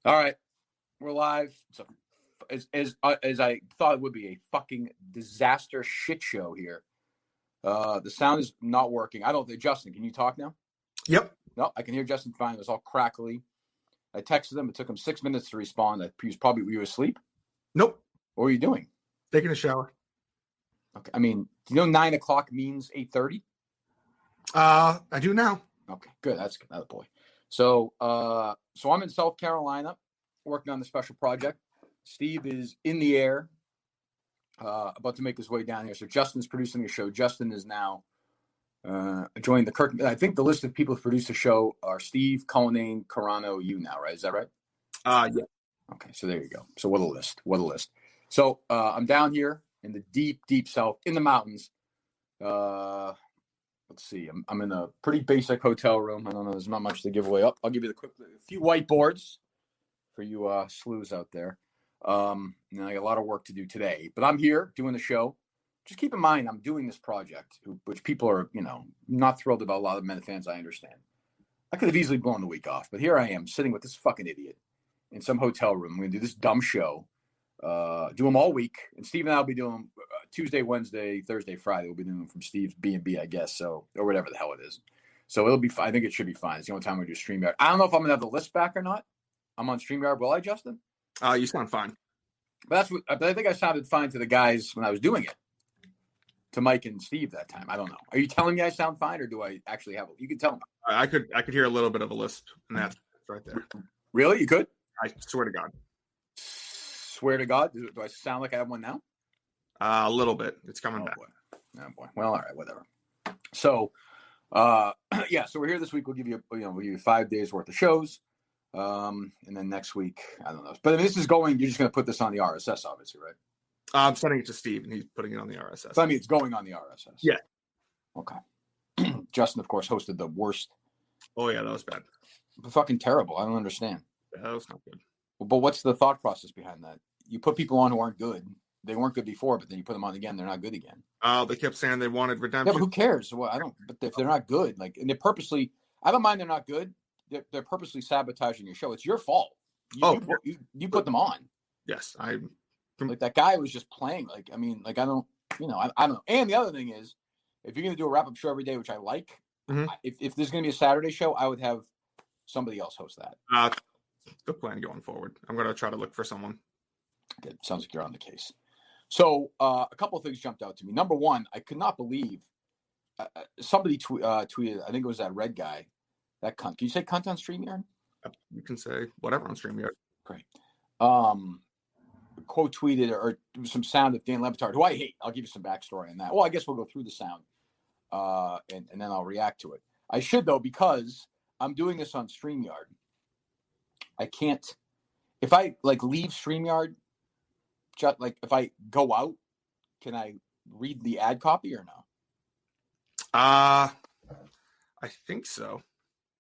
All right, we're live. So, as I thought it would be, a fucking disaster shit show here. The sound is not working. I don't think. Justin, can you talk now? Yep. No, I can hear Justin fine. It was all crackly. I texted him. It took him 6 minutes to respond. He was probably, were you asleep? Nope. What were you doing? Taking a shower. Okay. I mean, do you know 9 o'clock means 8:30? I do now. Okay, good. That's good. Another boy. So I'm in South Carolina working on the special project. Steve is in the air, about to make his way down here. So Justin's producing the show. Justin is now joined the Kirk. I think the list of people who produce the show are Steve, Cullinane, Carano, you now, right? Is that right? Yeah. Okay, so there you go. So what a list. What a list. So I'm down here in the deep, deep South, in the mountains. Let's see. I'm in a pretty basic hotel room. I don't know. There's not much to give away. I'll give you a few whiteboards for you slews out there. I got a lot of work to do today, but I'm here doing the show. Just keep in mind, I'm doing this project, which people are, not thrilled about. A lot of men fans, I understand. I could have easily blown the week off, but here I am sitting with this fucking idiot in some hotel room. I'm going to do this dumb show, do them all week. And Steve and I will be doing Tuesday, Wednesday, Thursday, Friday. We'll be doing them from Steve's B&B, I guess. So, or whatever the hell it is. So it'll be fine. I think it should be fine. It's the only time we do StreamYard. I don't know if I'm going to have the list back or not. I'm on StreamYard. Will I, Justin? You sound fine. But I think I sounded fine to the guys when I was doing it. To Mike and Steve that time. I don't know. Are you telling me I sound fine, or do I actually have? You can tell me. I could hear a little bit of a lisp, and that's right there. Really? You could? I swear to God. Swear to God? Do I sound like I have one now? A little bit. It's coming back. Boy. Oh boy. Well, all right, whatever. So, so we're here this week. We'll give you 5 days worth of shows, and then next week, I don't know. But this is going. You're just going to put this on the RSS, obviously, right? I'm sending it to Steve, and he's putting it on the RSS. So, I mean, it's going on the RSS. Yeah. Okay. Justin, of course, hosted the worst. Oh, yeah, that was bad. Fucking terrible. I don't understand. Yeah, that was not good. But what's the thought process behind that? You put people on who aren't good. They weren't good before, but then you put them on again. They're not good again. They kept saying they wanted redemption. Yeah, but who cares? Well, I don't. But if they're not good, and they're purposely, I don't mind they're not good. They're purposely sabotaging your show. It's your fault. You put them on. Yes, Like that guy was just playing. I don't know. And the other thing is, if you're going to do a wrap-up show every day, which I like, if there's going to be a Saturday show, I would have somebody else host that. Good plan going forward. I'm going to try to look for someone. Good. Sounds like you're on the case. So a couple of things jumped out to me. Number one, I could not believe somebody tweeted, I think it was that red guy, that cunt. Can you say cunt on StreamYard? You can say whatever on StreamYard. Great. Quote tweeted or some sound of Dan LeBatard, who I hate. I'll give you some backstory on that. Well, I guess we'll go through the sound and then I'll react to it. I should, though, because I'm doing this on StreamYard. I can't, if I leave StreamYard, if I go out, can I read the ad copy or no? I think so.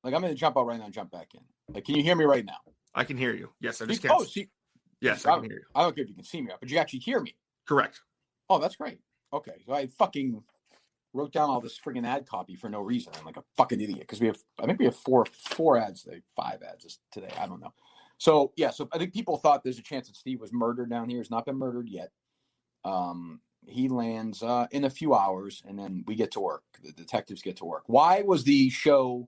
I'm going to jump out right now and jump back in. Can you hear me right now? I can hear you. Yes, I just can't. Yes, I can hear you. I don't care if you can see me, but you actually hear me. Correct. Oh, that's great. Okay, so I fucking wrote down all this friggin' ad copy for no reason. I'm like a fucking idiot because I think we have four ads today, 5 ads today. I don't know. So yeah, so I think people thought there's a chance that Steve was murdered down here. He's not been murdered yet. He lands in a few hours, and then we get to work. The detectives get to work. Why was the show?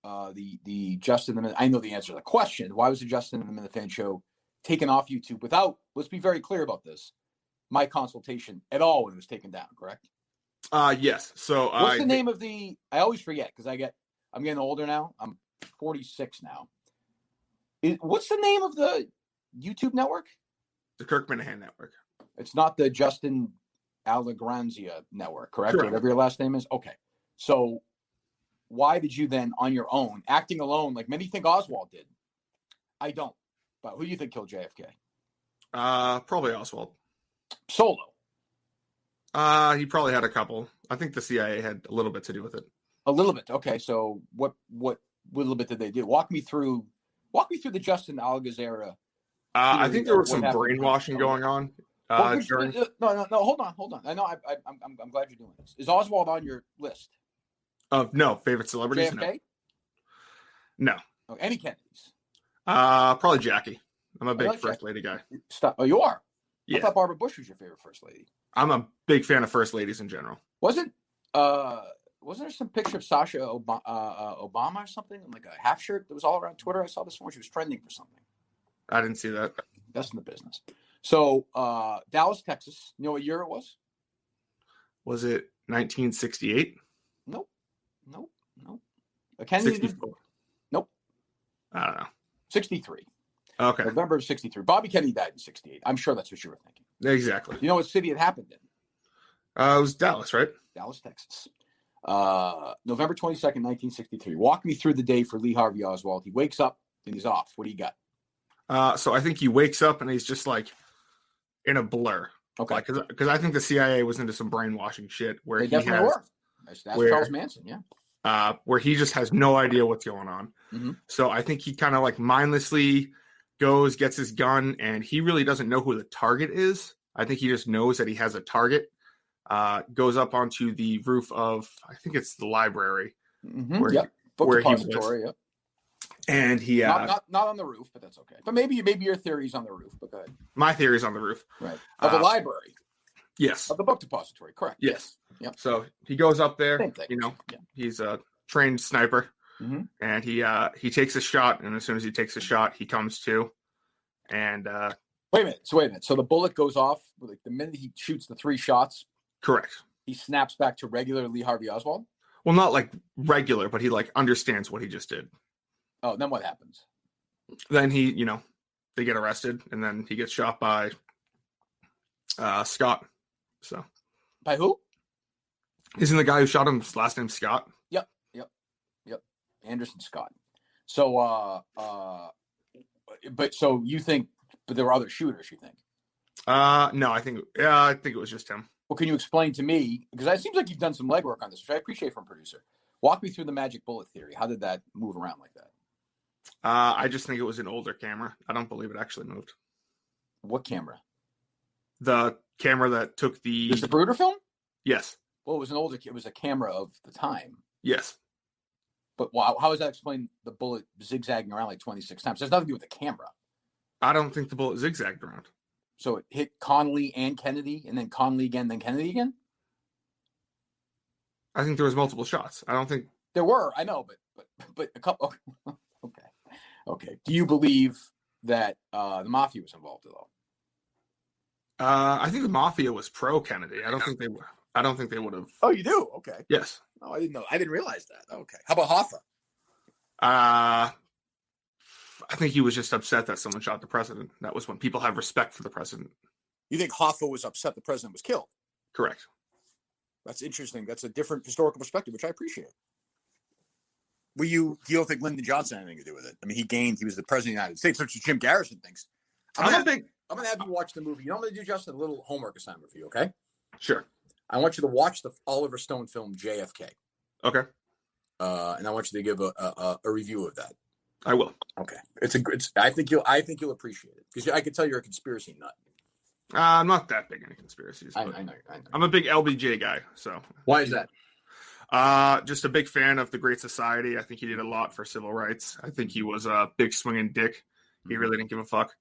The Justin the Minute? I know the answer to the question. Why was the Justin and the Minute Fan show taken off YouTube without? Let's be very clear about this. My consultation at all when it was taken down. Correct. Yes. So what's the name of the? I always forget because I'm getting older now. I'm 46 now. What's the name of the YouTube network? The Kirk Minihane network. It's not the Justin Allegranzia network, correct? Whatever your last name is. Okay. So why did you then, on your own, acting alone, like many think Oswald did? I don't. But who do you think killed JFK? Probably Oswald. Solo. He probably had a couple. I think the CIA had a little bit to do with it. A little bit. Okay. So what little bit did they do? Walk me through the Justin Allegranzia. I think there was some brainwashing going on. No. Hold on. I know. I'm glad you're doing this. Is Oswald on your list? No, favorite celebrities. JFK? No. Oh, any Kennedys? Probably Jackie. I'm a big like first Jackie. lady guy. Stop. Oh, you are? Yeah. I thought Barbara Bush was your favorite first lady. I'm a big fan of first ladies in general. Wasn't there some picture of Sasha Obama or something? Like a half shirt that was all around Twitter? I saw this one. She was trending for something. I didn't see that. That's in the business. So, Dallas, Texas. You know what year it was? Was it 1968? Nope. Kennedy? Nope. I don't know. 63. Okay. November of 63. Bobby Kennedy died in 68. I'm sure that's what you were thinking. Exactly. You know what city it happened in? It was Dallas, right? Dallas, Texas. November 22nd, 1963. Walk me through the day for Lee Harvey Oswald. He wakes up and he's off. What do you got? So I think he wakes up and he's just like in a blur. Okay. Because I think the CIA was into some brainwashing shit where They definitely were. That's Charles Manson, yeah. Where he just has no idea what's going on. Mm-hmm. So I think he kind of like mindlessly goes, gets his gun, and he really doesn't know who the target is. I think he just knows that he has a target. Goes up onto the roof of, I think it's the library. Mm-hmm. Where he depository, was. And he not on the roof, but that's okay. But maybe your theory's on the roof. But go ahead. My theory's on the roof. Right. Of the library. Yes. Of the book depository, correct. Yes. Yep. So he goes up there, Same thing. He's a trained sniper, mm-hmm. and he takes a shot, and as soon as he takes a shot, he comes to, and Wait a minute. So the bullet goes off, like the minute he shoots the 3 shots. Correct. He snaps back to regular Lee Harvey Oswald? Well, not like regular, but he like understands what he just did. Oh, then what happens? Then he, they get arrested, and then he gets shot by Scott. So by who? Isn't the guy who shot him his last name Scott? Yep. Anderson Scott. So but so you think there were other shooters, you think? No, I think it was just him. Well, can you explain to me, because it seems like you've done some legwork on this, which I appreciate from producer. Walk me through the magic bullet theory. How did that move around like that? I just think it was an older camera. I don't believe it actually moved. What camera? The camera that took the... Is the Bruder film? Yes. Well, it was a camera of the time. Yes. But wow, how does that explain the bullet zigzagging around like 26 times? It has nothing to do with the camera. I don't think the bullet zigzagged around. So it hit Connolly and Kennedy, and then Connolly again, then Kennedy again? I think there was multiple shots. I don't think... There were, I know, but a couple... Okay. Do you believe that the Mafia was involved at all? I think the Mafia was pro-Kennedy. I don't think they would have... Oh, you do? Okay. Yes. Oh, I didn't know. I didn't realize that. Okay. How about Hoffa? I think he was just upset that someone shot the president. That was when people have respect for the president. You think Hoffa was upset the president was killed? Correct. That's interesting. That's a different historical perspective, which I appreciate. You don't think Lyndon Johnson had anything to do with it? I mean, he was the president of the United States, which Jim Garrison thinks. I'm going to have you watch the movie. You know what I'm going to do, Justin? A little homework assignment for you, okay? Sure. I want you to watch the Oliver Stone film JFK. Okay. And I want you to give a review of that. I will. Okay. I think you'll appreciate it, because I can tell you're a conspiracy nut. I'm not that big into conspiracies. I know. I'm a big LBJ guy. So why is that? Just a big fan of the Great Society. I think he did a lot for civil rights. I think he was a big swinging dick. He really didn't give a fuck.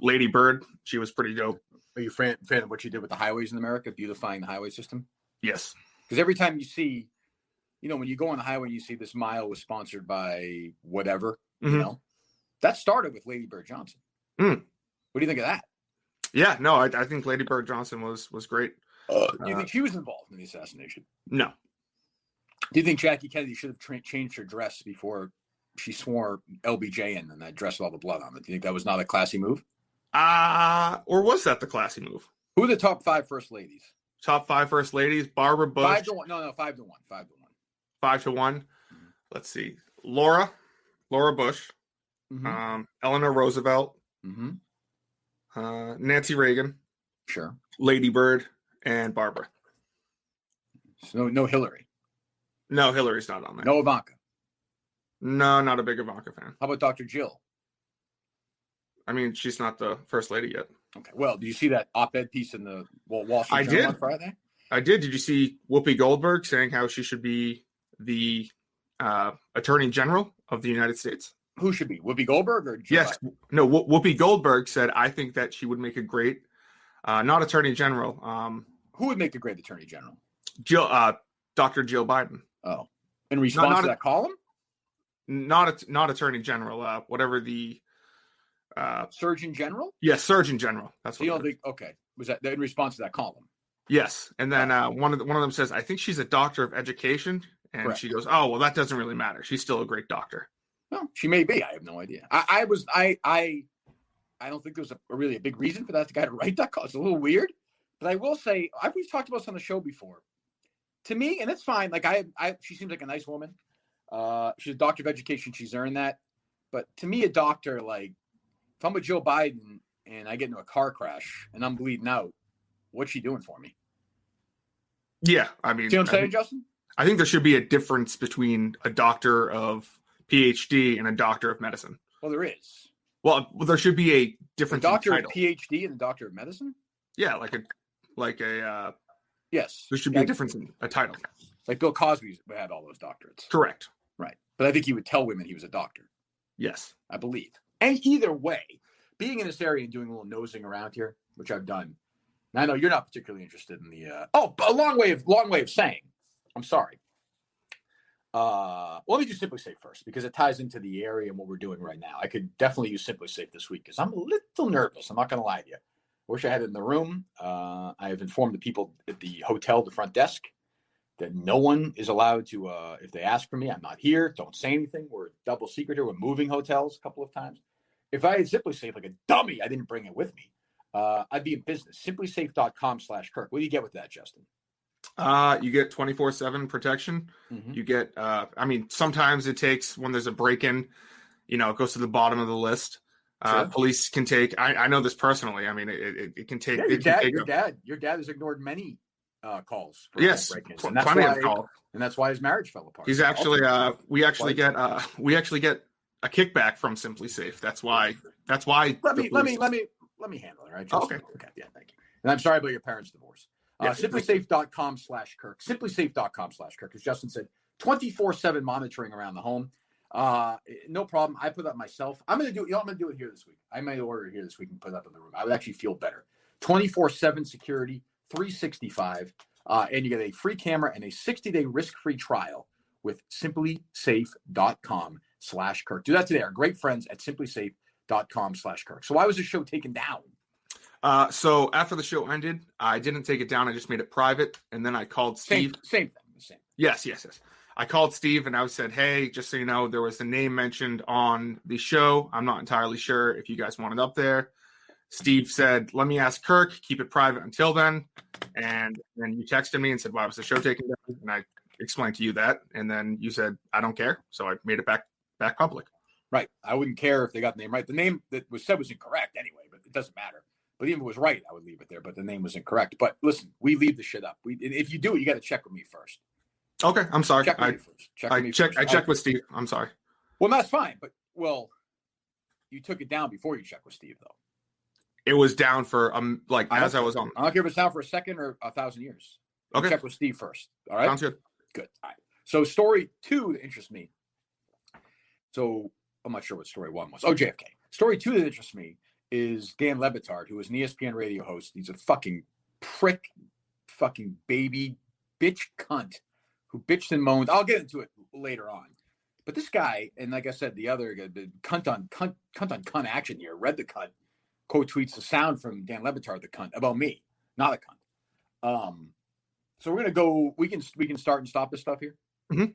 Lady Bird, she was pretty dope. Are you a fan of what she did with the highways in America, beautifying the highway system? Yes. Because every time you see, when you go on the highway and you see this mile was sponsored by whatever, that started with Lady Bird Johnson. Mm. What do you think of that? Yeah, no, I think Lady Bird Johnson was great. Do you think she was involved in the assassination? No. Do you think Jackie Kennedy should have changed her dress before she swore LBJ in that dress with all the blood on it? Do you think that was not a classy move? Or was that the classy move? Who are the top 5 first ladies? Top 5 first ladies: Barbara Bush. 5 to 1. No, 5 to 1. 5 to 1. 5 to 1. Mm-hmm. Let's see: Laura Bush, Eleanor Roosevelt, Nancy Reagan, sure, Lady Bird, and Barbara. So no Hillary. No, Hillary's not on there. No Ivanka. No, not a big Ivanka fan. How about Dr. Jill? I mean, she's not the first lady yet. Okay. Well, do you see that op-ed piece in the Wall Street Journal on Friday? I did. Did you see Whoopi Goldberg saying how she should be the Attorney General of the United States? Who should be? Whoopi Goldberg or Joe Yes. Biden? No, Whoopi Goldberg said, I think that she would make a great, not attorney general. Who would make a great attorney general? Dr. Jill Biden. Oh, in response to that column? Not attorney general, whatever the Surgeon General? Yes, Surgeon General. That's so what you don't think, okay. Was that in response to that column? Yes. And then one of them says, I think she's a doctor of education. And Correct. She goes, oh, well, that doesn't really matter. She's still a great doctor. Well, she may be. I have no idea. I don't think there's really a big reason for that guy to write that. It's a little weird. But I will say, we've talked about this on the show before. To me, and it's fine. Like she seems like a nice woman. She's a doctor of education. She's earned that. But to me, a doctor, like, if I'm with Joe Biden and I get into a car crash and I'm bleeding out, what's she doing for me? Yeah, I mean, see what I'm saying, Justin? I think there should be a difference between a doctor of PhD and a doctor of medicine. Well, there is. Well, there should be a difference. A doctor in of PhD and a doctor of medicine? Yeah, like a yes. There should be a difference in a title. Like Bill Cosby had all those doctorates. Correct. Right. But I think he would tell women he was a doctor. Yes. I believe. And either way, being in this area and doing a little nosing around here, which I've done, and I know you're not particularly interested in the a long way of saying, I'm sorry. Let me do Simply Safe first because it ties into the area and what we're doing right now. I could definitely use Simply Safe this week because I'm a little nervous. I'm not going to lie to you. I wish I had it in the room. I have informed the people at the hotel, the front desk, that no one is allowed to, if they ask for me, I'm not here. Don't say anything. We're double secret here. We're moving hotels a couple of times. If I had Simply Safe like a dummy, I didn't bring it with me. I'd be in business. Simplysafe.com/Kirk. What do you get with that, Justin? You get 24/7 protection. Mm-hmm. You get, sometimes it takes when there's a break-in, it goes to the bottom of the list. Sure. Police can take, I know this personally. I mean, it can take. Yeah, your dad has ignored many calls. For yes. Plenty of calls. And that's why his marriage fell apart. He's actually, we actually get a kickback from Simply Safe. That's why. Let me handle it. Right? Okay. Yeah. Thank you. And I'm sorry about your parents' divorce. Simplysafe.com/Kirk. Simplysafe.com/Kirk. As Justin said, 24/7 monitoring around the home. No problem. I put that myself. I'm going to do it here this week. I may order it here this week and put it up in the room. I would actually feel better. 24/7 security, 365. And you get a free camera and a 60-day risk-free trial with simplysafe.com/Kirk. Do that today. Our great friends at simplysafe.com/Kirk. So why was the show taken down? So after the show ended, I didn't take it down. I just made it private. And then I called Steve. Same thing. Yes. I called Steve and I said, hey, just so you know, there was the name mentioned on the show. I'm not entirely sure if you guys want it up there. Steve said, let me ask Kirk, keep it private until then. And then you texted me and said, why was the show taken down? And I explained to you that. And then you said, I don't care. So I made it back public. Right. I wouldn't care if they got the name right. The name that was said was incorrect anyway, but it doesn't matter. But even if it was right, I would leave it there. But the name was incorrect. But listen, we leave the shit up. If you do it, you got to check with me first. Okay, I'm sorry. Check with me first. I checked with Steve. I'm sorry. Well, that's fine. But you took it down before you checked with Steve, though. It was down for as I was on. I don't care if it's down for a second or 1,000 years. Okay. Check with Steve first. All right. Sounds good. Good. All right. So story 2 that interests me. So I'm not sure what story 1 was. Oh, JFK. Story 2 that interests me is Dan LeBatard, who is an ESPN radio host. He's a fucking prick, fucking baby, bitch cunt who bitched and moaned. I'll get into it later on. But this guy, and like I said, the other the cunt on cunt action here, read the cunt, quote tweets the sound from Dan LeBatard, the cunt, about me, not a cunt. So we're gonna go. We can start and stop this stuff here. Mm-hmm.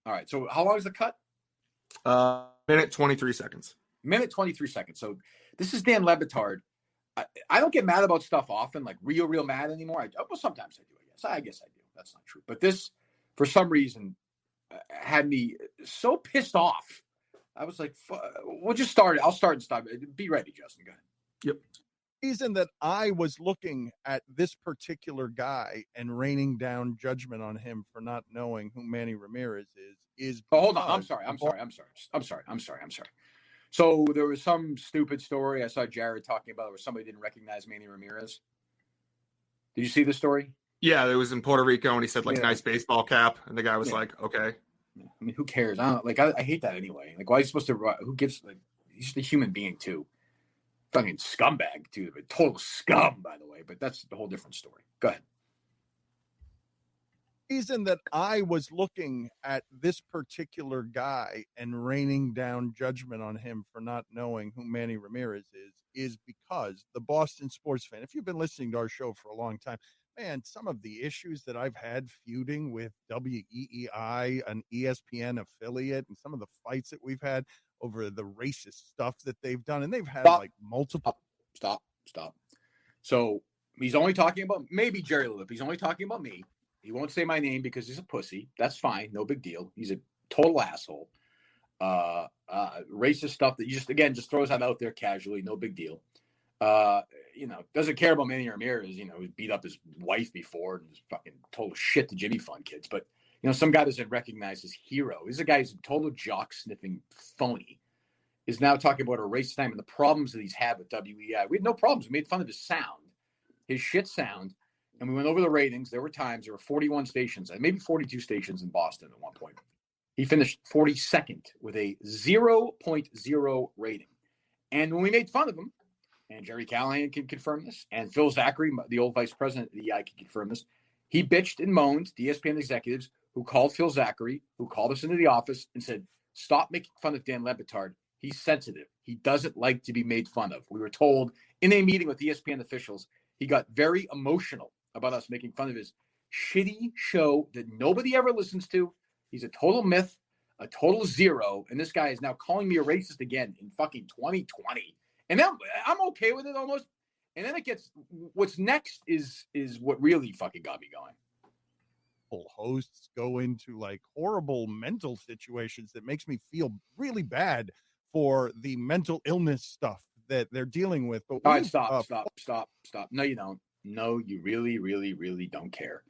All right. So how long is the cut? Minute 23 seconds. Minute 23 seconds. So this is Dan LeBatard. I don't get mad about stuff often, like real mad anymore. Well, sometimes I do. I guess I do. That's not true. But this, for some reason, had me so pissed off. I was like, we'll just start it. I'll start and stop. Be ready, Justin. Go ahead. Yep. Reason that I was looking at this particular guy and raining down judgment on him for not knowing who Manny Ramirez is. Oh, hold on. I'm sorry. So there was some stupid story I saw Jared talking about where somebody didn't recognize Manny Ramirez. Did you see the story? Yeah, it was in Puerto Rico, and he said nice baseball cap, and the guy was like, okay. I mean, who cares? I don't like. I hate that anyway. Like, why is he supposed to? Who gives? Like, he's just a human being too. Fucking scumbag too. But total scum, by the way. But that's a whole different story. Go ahead. Reason that I was looking at this particular guy and raining down judgment on him for not knowing who Manny Ramirez is because the Boston sports fan, if you've been listening to our show for a long time, man, some of the issues that I've had feuding with WEEI, an ESPN affiliate, and some of the fights that we've had over the racist stuff that they've done, and they've had like multiple. Stop. So he's only talking about maybe Jerry Lip. He's only talking about me. He won't say my name because he's a pussy. That's fine. No big deal. He's a total asshole. Racist stuff that you just throws that out there casually. No big deal. Doesn't care about Manny Ramirez. He beat up his wife before and was fucking total shit to Jimmy Fund kids. But, some guy doesn't recognize his hero. He's a guy who's a total jock sniffing phony. Is now talking about a racist time and the problems that he's had with WEI. We had no problems. We made fun of his sound, his shit sound. And we went over the ratings. There were 41 stations, maybe 42 stations in Boston at one point. He finished 42nd with a 0.0 rating. And when we made fun of him, and Jerry Callahan can confirm this, and Phil Zachary, the old vice president of the EI, can confirm this, he bitched and moaned to ESPN executives who called Phil Zachary, who called us into the office and said, stop making fun of Dan LeBatard. He's sensitive. He doesn't like to be made fun of. We were told in a meeting with ESPN officials, he got very emotional about us making fun of his shitty show that nobody ever listens to. He's a total myth, a total zero. And this guy is now calling me a racist again in fucking 2020. And then I'm okay with it almost. And then what's next is what really fucking got me going. Hosts go into like horrible mental situations that makes me feel really bad for the mental illness stuff that they're dealing with. But all right, stop. No, you don't. No, you really, really, really don't care.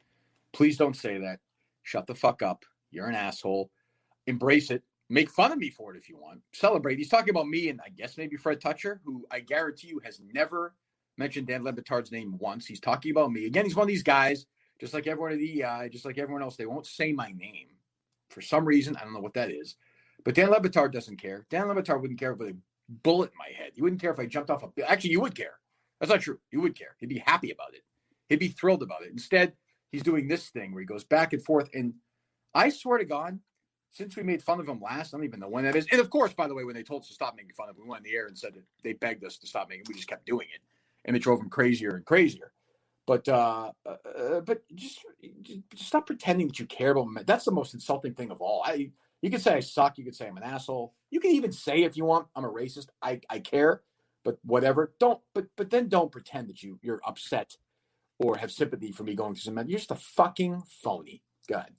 Please don't say that. Shut the fuck up. You're an asshole. Embrace it. Make fun of me for it if you want. Celebrate. He's talking about me and I guess maybe Fred Toucher, who I guarantee you has never mentioned Dan LeBatard's name once. He's talking about me. Again, he's one of these guys, just like everyone at the EI, just like everyone else. They won't say my name for some reason. I don't know what that is. But Dan LeBatard doesn't care. Dan LeBatard wouldn't care with a bullet in my head. He wouldn't care if I jumped off a... Actually, you would care. That's not true. You would care. He'd be happy about it. He'd be thrilled about it. Instead, he's doing this thing where he goes back and forth. And I swear to God, since we made fun of him last, I don't even know when that is. And of course, by the way, when they told us to stop making fun of him, we went on the air and said that they begged us to stop making it. We just kept doing it. And it drove him crazier and crazier. But just stop pretending that you care about him. That's the most insulting thing of all. You can say I suck. You can say I'm an asshole. You can even say if you want, I'm a racist. I care. But whatever, but then don't pretend that you're upset or have sympathy for me going through some. You're just a fucking phony. Go ahead.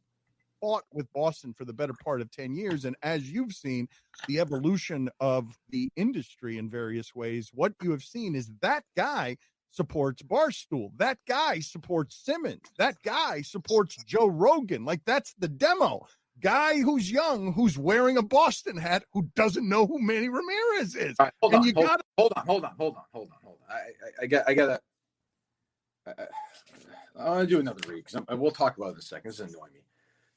Fought with Boston for the better part of 10 years. And as you've seen the evolution of the industry in various ways, what you have seen is that guy supports Barstool. That guy supports Simmons. That guy supports Joe Rogan. Like, that's the demo. Guy who's young, who's wearing a Boston hat, who doesn't know who Manny Ramirez is. All right, hold on. I gotta. I'll do another read because we'll talk about it in a second. This is annoying me.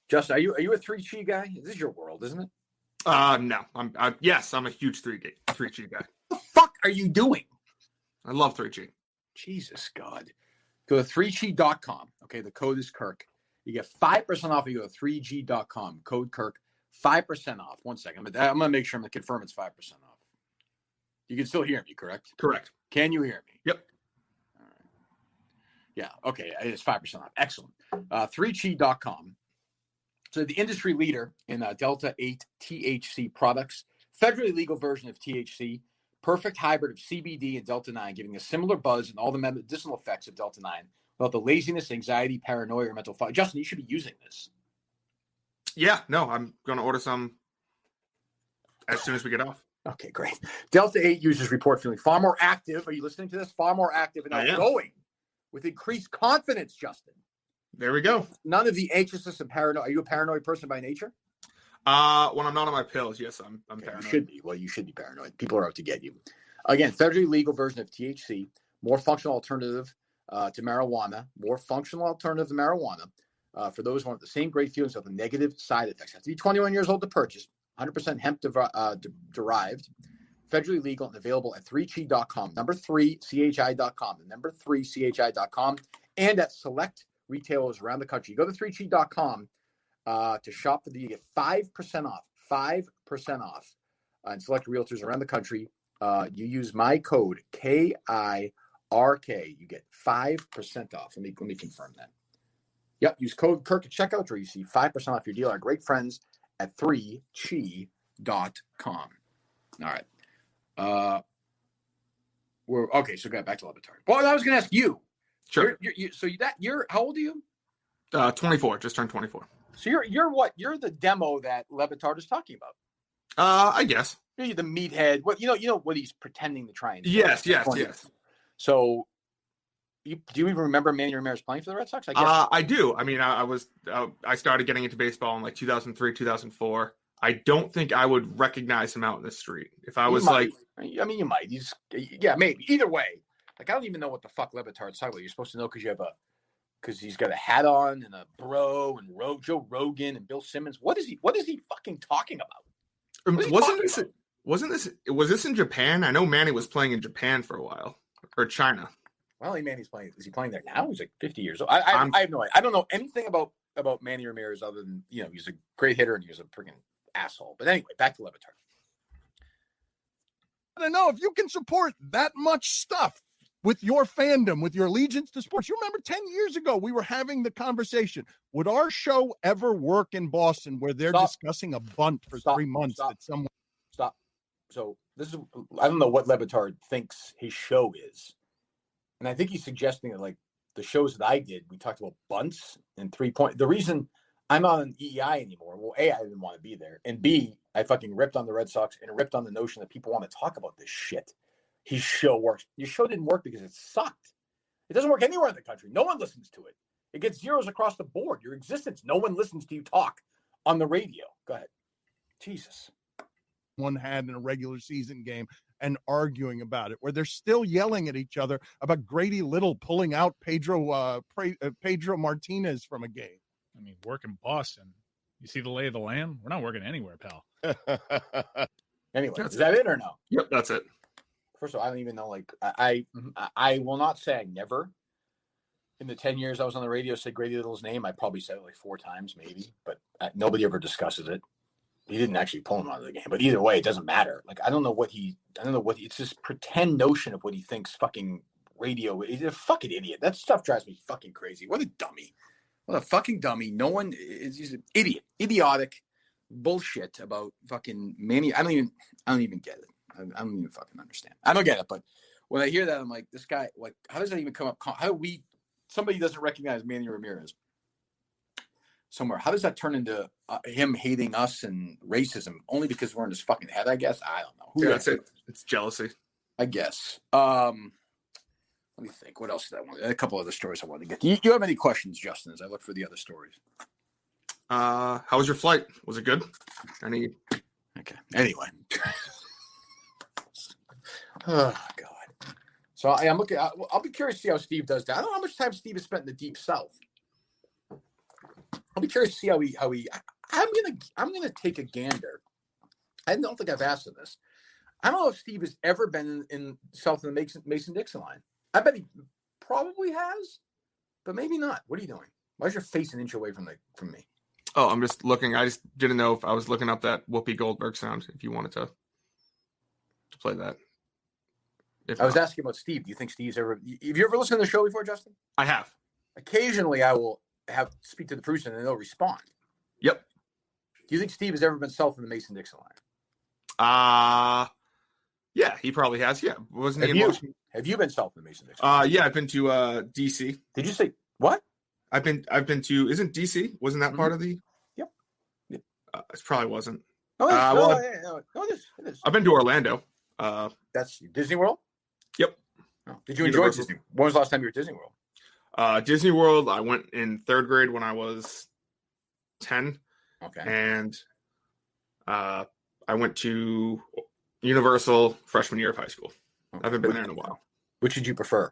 Justin, are you a 3G guy? This is your world, isn't it? No. I'm a huge 3G guy. What the fuck are you doing? I love 3G. Jesus God. Go to 3G.com. Okay, the code is Kirk. You get 5% off if you go to 3G.com. Code Kirk, 5% off. 1 second. I'm going to make sure I'm going to confirm it's 5% off. You can still hear me, correct? Correct. Can you hear me? Yep. All right. Yeah, okay. It's 5% off. Excellent. 3G.com. So the industry leader in Delta 8 THC products, federally legal version of THC, perfect hybrid of CBD and Delta 9, giving a similar buzz and all the medicinal effects of Delta 9 without the laziness, anxiety, paranoia, or mental fog. Justin, you should be using this. Yeah, no, I'm going to order some as soon as we get off. Okay, great. Delta 8 users report feeling far more active. Are you listening to this? Far more active and outgoing with increased confidence, Justin. There we go. None of the anxiousness and paranoia. Are you a paranoid person by nature? When I'm not on my pills, yes, I'm paranoid. You should be. Well, you should be paranoid. People are out to get you. Again, federally legal version of THC, more functional alternative to marijuana, for those who want the same great feelings without the negative side effects. Have to be 21 years old to purchase. 100% hemp derived, federally legal, and available at 3chi.com. Number 3chi.com. The number 3chi.com, and at select retailers around the country. You go to 3chi.com to shop for you get 5% off. 5% off. And select realtors around the country. You use my code KIRK. You get 5% off. Let me confirm that. Yep, use code Kirk at checkout, or you see 5% off your deal. Our great friends at 3chi.com. All right. We're okay. So go back to LeBatard. Well, I was going to ask you. Sure. You're how old are you? 24. Just turned 24. So you're what? You're the demo that LeBatard is talking about. I guess. You're the meathead. What you know what he's pretending to try and do. Yes. So, do you even remember Manny Ramirez playing for the Red Sox? I guess I do. I mean, I started getting into baseball in like 2003, 2004. I don't think I would recognize him out in the street if I was like. I mean, you might. Maybe. Either way, like I don't even know what the fuck LeBatard's talking about. You're supposed to know because he's got a hat on and a bro and Joe Rogan and Bill Simmons. What is he fucking talking about? Was this in Japan? I know Manny was playing in Japan for a while, or China. Well, Manny's playing. Is he playing there now? He's like 50 years old. I have no idea. I don't know anything about Manny Ramirez other than he's a great hitter and he was a freaking asshole. But anyway, back to LeBatard. I don't know if you can support that much stuff with your fandom, with your allegiance to sports. You remember 10 years ago, we were having the conversation. Would our show ever work in Boston where they're discussing a bunt for 3 months that someone... Stop. So I don't know what LeBatard thinks his show is. And I think he's suggesting that like the shows that I did, we talked about bunts and 3-point. The reason I'm not on EEI anymore, well, A, I didn't want to be there. And B, I fucking ripped on the Red Sox and ripped on the notion that people want to talk about this shit. His show works. Your show didn't work because it sucked. It doesn't work anywhere in the country. No one listens to it. It gets zeros across the board. Your existence, no one listens to you talk on the radio. Go ahead. Jesus. One had in a regular season game and arguing about it, where they're still yelling at each other about Grady Little pulling out Pedro Martinez from a game. I mean, work in Boston. You see the lay of the land? We're not working anywhere, pal. Anyway, is that it or no? Yep, that's it. First of all, I don't even know. Like, I will not say I never. In the 10 years I was on the radio, said Grady Little's name. I probably said it like 4 times, maybe, but nobody ever discusses it. He didn't actually pull him out of the game, but either way, it doesn't matter. Like, I don't know what it's this pretend notion of what he thinks fucking radio. He's a fucking idiot. That stuff drives me fucking crazy. What a dummy. What a fucking dummy. No one he's an idiot, idiotic bullshit about fucking Manny. I don't even get it. I don't even fucking understand. I don't get it. But when I hear that, I'm like, this guy, like, how does that even come up? Somebody doesn't recognize Manny Ramirez somewhere. How does that turn into him hating us and racism only because we're in his fucking head? I guess. I don't know. That's it. It's jealousy, I guess. Let me think. What else did I want? A couple other stories I wanted to get. Do you have any questions, Justin, as I look for the other stories? How was your flight? Was it good? Okay. Anyway. Oh, God. So I'm looking. I'll be curious to see how Steve does that. I don't know how much time Steve has spent in the Deep South. I'll be curious to see how he. I'm gonna take a gander. I don't think I've asked him this. I don't know if Steve has ever been in south of the Mason-Dixon line. I bet he probably has, but maybe not. What are you doing? Why is your face an inch away from me? Oh, I'm just looking. I just didn't know if I was looking up that Whoopi Goldberg sound. If you wanted to play that. I was asking about Steve. Do you think Steve's ever? Have you ever listened to the show before, Justin? I have. Occasionally, I will speak to the producer and they'll respond. Yep. Do you think Steve has ever been south of the Mason-Dixon line? Yeah, he probably has. Yeah, wasn't he? Have you been south of the Mason-Dixon? Yeah, I've been to DC. Did you say what? I've been to. Isn't DC? Wasn't that part of the? Yep. It probably wasn't. No, it is. I've been to Orlando. That's Disney World. Yep. Oh, did you enjoy Disney? When was the last time you were at Disney World? Disney World, I went in 3rd grade when I was 10. Okay. And I went to Universal freshman year of high school. Okay. I haven't been there in a while. Which did you prefer?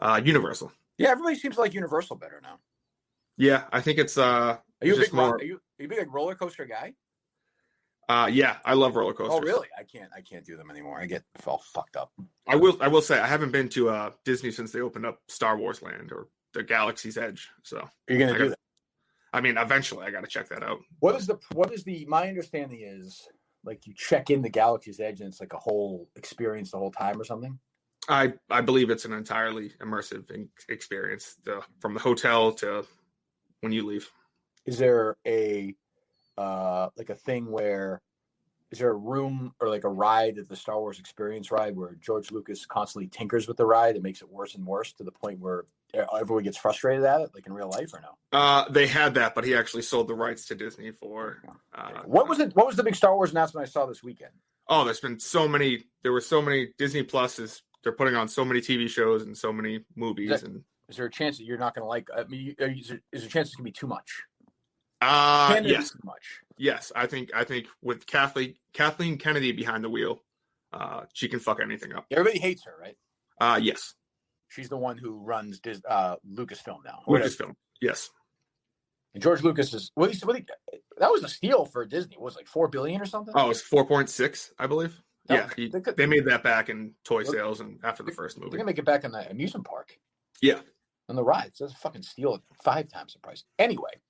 Universal. Yeah, everybody seems to like Universal better now. Yeah, I think it's Are you a just big more. are you a big like, roller coaster guy? Yeah, I love roller coasters. Oh, really? I can't do them anymore. I get all fucked up. I will say I haven't been to Disney since they opened up Star Wars Land or the Galaxy's Edge. So You're gonna do that. I mean, eventually I got to check that out. What is the my understanding is like you check in the Galaxy's Edge and it's like a whole experience the whole time or something? I believe it's an entirely immersive experience, from the hotel to when you leave. Is there a like a thing where is there a room or like a ride at the Star Wars Experience ride where George Lucas constantly tinkers with the ride and makes it worse and worse to the point where everyone gets frustrated at it, like in real life, or no? They had that, but he actually sold the rights to Disney for. What was it? What was the big Star Wars announcement I saw this weekend? Oh, there's been so many. There were so many Disney Pluses. They're putting on so many TV shows and so many movies. Is there a chance that you're not going to like? I mean, is there a chance it's going to be too much? Yes, too much. Yes, I think with Kathleen Kennedy behind the wheel, she can fuck anything up. Everybody hates her, right? Yes. She's the one who runs Lucasfilm now. Lucasfilm, yes. And George Lucas is that was a steal for Disney. What was it, like $4 billion or something? Oh, it's 4.6, I believe. No, yeah, they made that back in toy sales and after the first movie. They're gonna make it back in the amusement park. Yeah, on the rides. That's a fucking steal at 5 times the price. Anyway,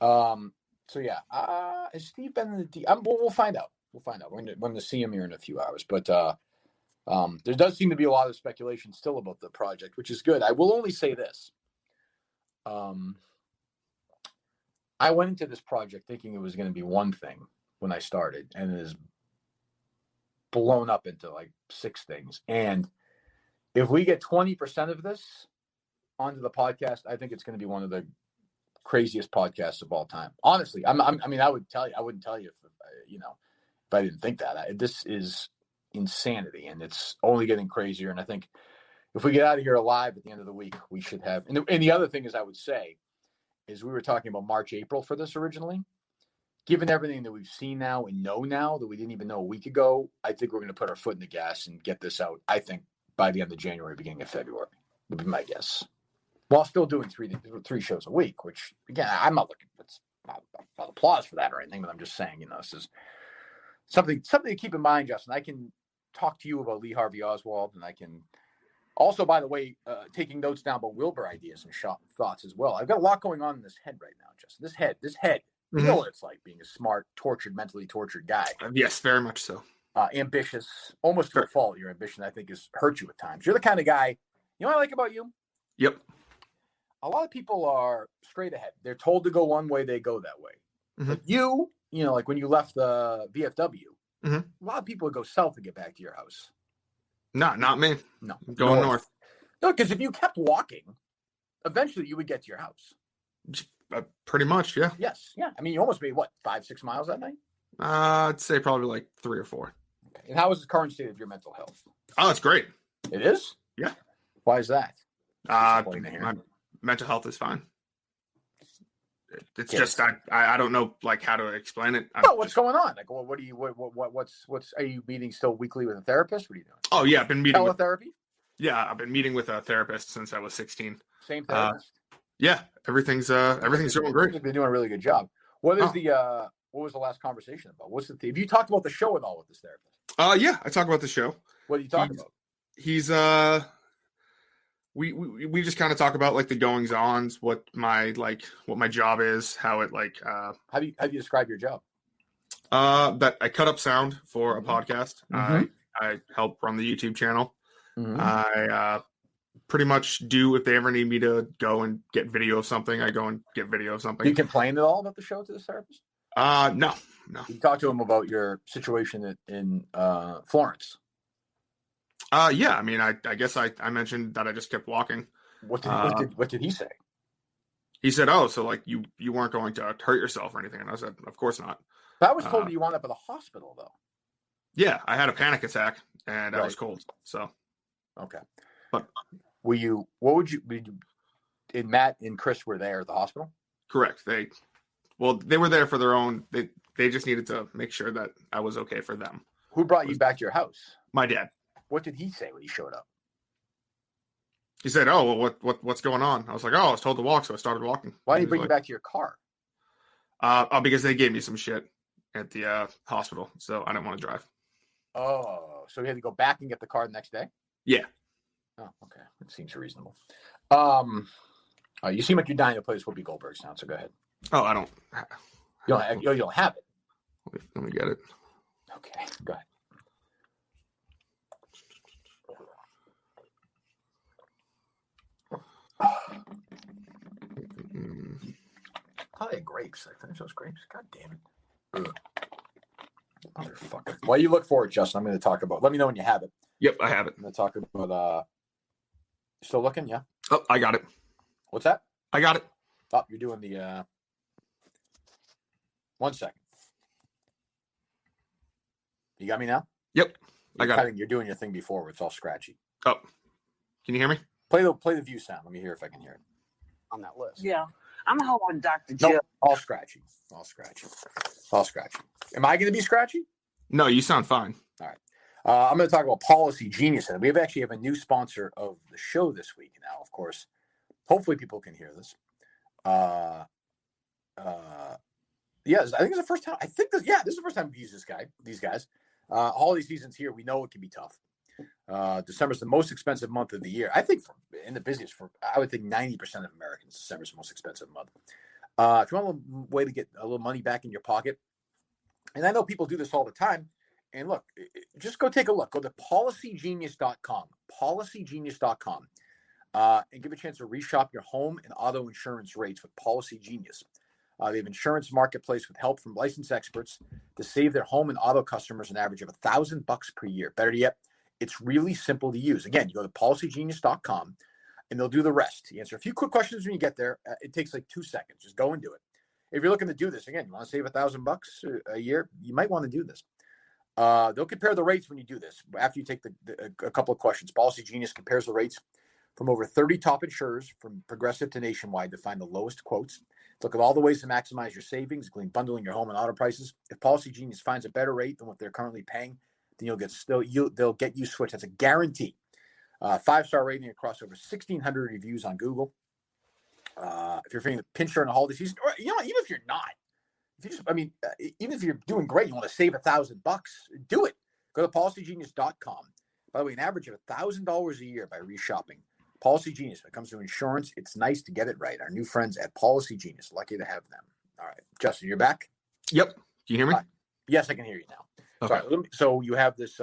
so yeah, has Steve been in the? We'll find out. We'll find out. We're going to see him here in a few hours, but there does seem to be a lot of speculation still about the project, which is good. I will only say this. I went into this project thinking it was going to be one thing when I started, and it is blown up into like 6 things. And if we get 20% of this onto the podcast, I think it's going to be one of the craziest podcasts of all time. Honestly, I mean, I wouldn't tell you if I didn't think that. This is insanity, and it's only getting crazier. And I think if we get out of here alive at the end of the week, we should have. And the other thing is, I would say, is we were talking about March, April for this originally. Given everything that we've seen now and know now that we didn't even know a week ago, I think we're going to put our foot in the gas and get this out. I think by the end of January, beginning of February, would be my guess. While still doing three shows a week, which again, I'm not looking. It's not applause for that or anything, but I'm just saying, this is something to keep in mind, Justin. I can talk to you about Lee Harvey Oswald, and I can also, by the way, taking notes down about Wilbur ideas and thoughts as well. I've got a lot going on in this head right now, Justin. This head. You know what it's like being a smart, mentally tortured guy. Yes, very much so. Ambitious, almost to a fault. Your ambition, I think, has hurt you at times. You're the kind of guy. You know what I like about you? Yep. A lot of people are straight ahead. They're told to go one way, they go that way. Mm-hmm. But you, like when you left the VFW, mm-hmm. a lot of people would go south to get back to your house. Not me. No, I'm going north. No, because if you kept walking, eventually you would get to your house. Pretty much, yeah. Yes, yeah. I mean, you almost made 5-6 miles that night? I'd say probably like 3 or 4. Okay. And how is the current state of your mental health? Oh, it's great. It is? Yeah. Why is that? My mental health is fine. It's just I don't know like how to explain it. What's going on? Like, what's are you meeting still weekly with a therapist? What are you doing? Oh yeah, I've been meeting teletherapy. Yeah, I've been meeting with a therapist since I was 16. Same therapist. Yeah, everything's going great. You've been doing a really good job. What is what was the last conversation about? What's the theme? Have you talked about the show at all with this therapist? Yeah, I talk about the show. What are you talking about? He's we just kind of talk about like the goings ons, what my job is, how it like how do you describe your job? That I cut up sound for a podcast. Mm-hmm. I help run the YouTube channel. Mm-hmm. I pretty much do if they ever need me to go and get video of something, I go and get video of something. Do you complain at all about the show to the therapist? No. You talk to him about your situation in Florence. Yeah. I mean, I guess I mentioned that I just kept walking. What did he say? He said, "Oh, so like you weren't going to hurt yourself or anything?" And I said, "Of course not." But I was told that you wound up at the hospital, though. Yeah, I had a panic attack and I was cold. So, okay. But and Matt and Chris were there at the hospital? Correct. They were there for their own. They just needed to make sure that I was okay for them. Who brought you back to your house? My dad. What did he say when he showed up? He said, "Oh, well, what's going on?" I was like, "Oh, I was told to walk, so I started walking." Why didn't he bring you back to your car? Because they gave me some shit at the hospital, so I didn't want to drive. Oh, so he had to go back and get the car the next day? Yeah. Oh, okay. It seems reasonable. You seem like you're dying to play this Whoopi Goldberg sound, so go ahead. Oh, I don't. You don't have it. Let me get it. Okay, go ahead. Oh, yeah, grapes. I finished those grapes. God damn it. Ugh. Motherfucker. While you look for it, Justin, I'm going to talk about. Let me know when you have it. Yep, I have it. I'm going to talk about. Still looking? Yeah. Oh, I got it. What's that? I got it. Oh, you're doing the. 1 second. You got me now? Yep, I got it. You're doing your thing before where it's all scratchy. Oh, can you hear me? Play the view sound. Let me hear if I can hear it on that list. Yeah, I'm hoping Dr. Jill. Nope, all scratchy. Am I going to be scratchy? No, you sound fine. All right. I'm going to talk about Policy Genius. And we actually have a new sponsor of the show this week now, of course. Hopefully people can hear this. Yes, I think it's the first time. This is the first time we've used these guys. Holiday season's here. We know it can be tough. December's the most expensive month of the year. I think in the business, I would think 90% of Americans, December's the most expensive month. If you want a way to get a little money back in your pocket, and I know people do this all the time, and look, just go take a look. Go to policygenius.com, policygenius.com, and give a chance to reshop your home and auto insurance rates with Policy Genius. They have insurance marketplace with help from licensed experts to save their home and auto customers an average of $1,000 per year. Better yet, it's really simple to use. Again, you go to policygenius.com and they'll do the rest. You answer a few quick questions when you get there. It takes like 2 seconds. Just go and do it. If you're looking to do this, again, you want to save $1,000 a year, you might want to do this. They'll compare the rates when you do this. After you take a couple of questions, Policy Genius compares the rates from over 30 top insurers, from Progressive to Nationwide, to find the lowest quotes. Look at all the ways to maximize your savings, including bundling your home and auto prices. If Policy Genius finds a better rate than what they're currently paying, then they'll get you switched. That's a guarantee. 5-star rating across over 1,600 reviews on Google. If you're feeling the pinch during the holiday season, or even if you're not, even if you're doing great, you want to save $1,000, do it. Go to policygenius.com. By the way, an average of $1,000 a year by reshopping. Policy Genius. When it comes to insurance, it's nice to get it right. Our new friends at Policy Genius. Lucky to have them. All right. Justin, you're back? Yep. Can you hear me? Yes, I can hear you now. Okay. Sorry, so you have this.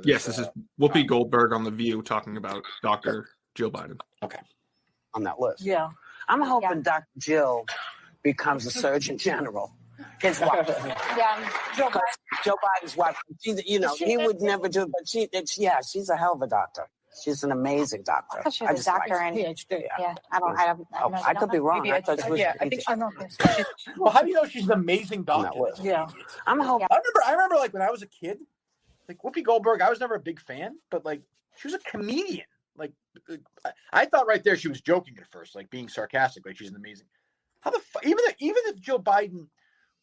Yes, this is Whoopi Goldberg on The View talking about Dr. Jill Biden. Okay. On that list. Yeah, I'm hoping Dr. Jill becomes a Surgeon General. His wife. Yeah. Joe Biden's wife. He would never do it, but she's a hell of a doctor. She's an amazing doctor. I thought she was a doctor and PhD. Yeah, I could be wrong. I thought she was. I think I'm okay. Well, how do you know she's an amazing doctor? Yeah, I'm hoping. I remember, like when I was a kid, like Whoopi Goldberg. I was never a big fan, but like she was a comedian. Like I thought right there she was joking at first, like being sarcastic, like she's an amazing. How the even if Joe Biden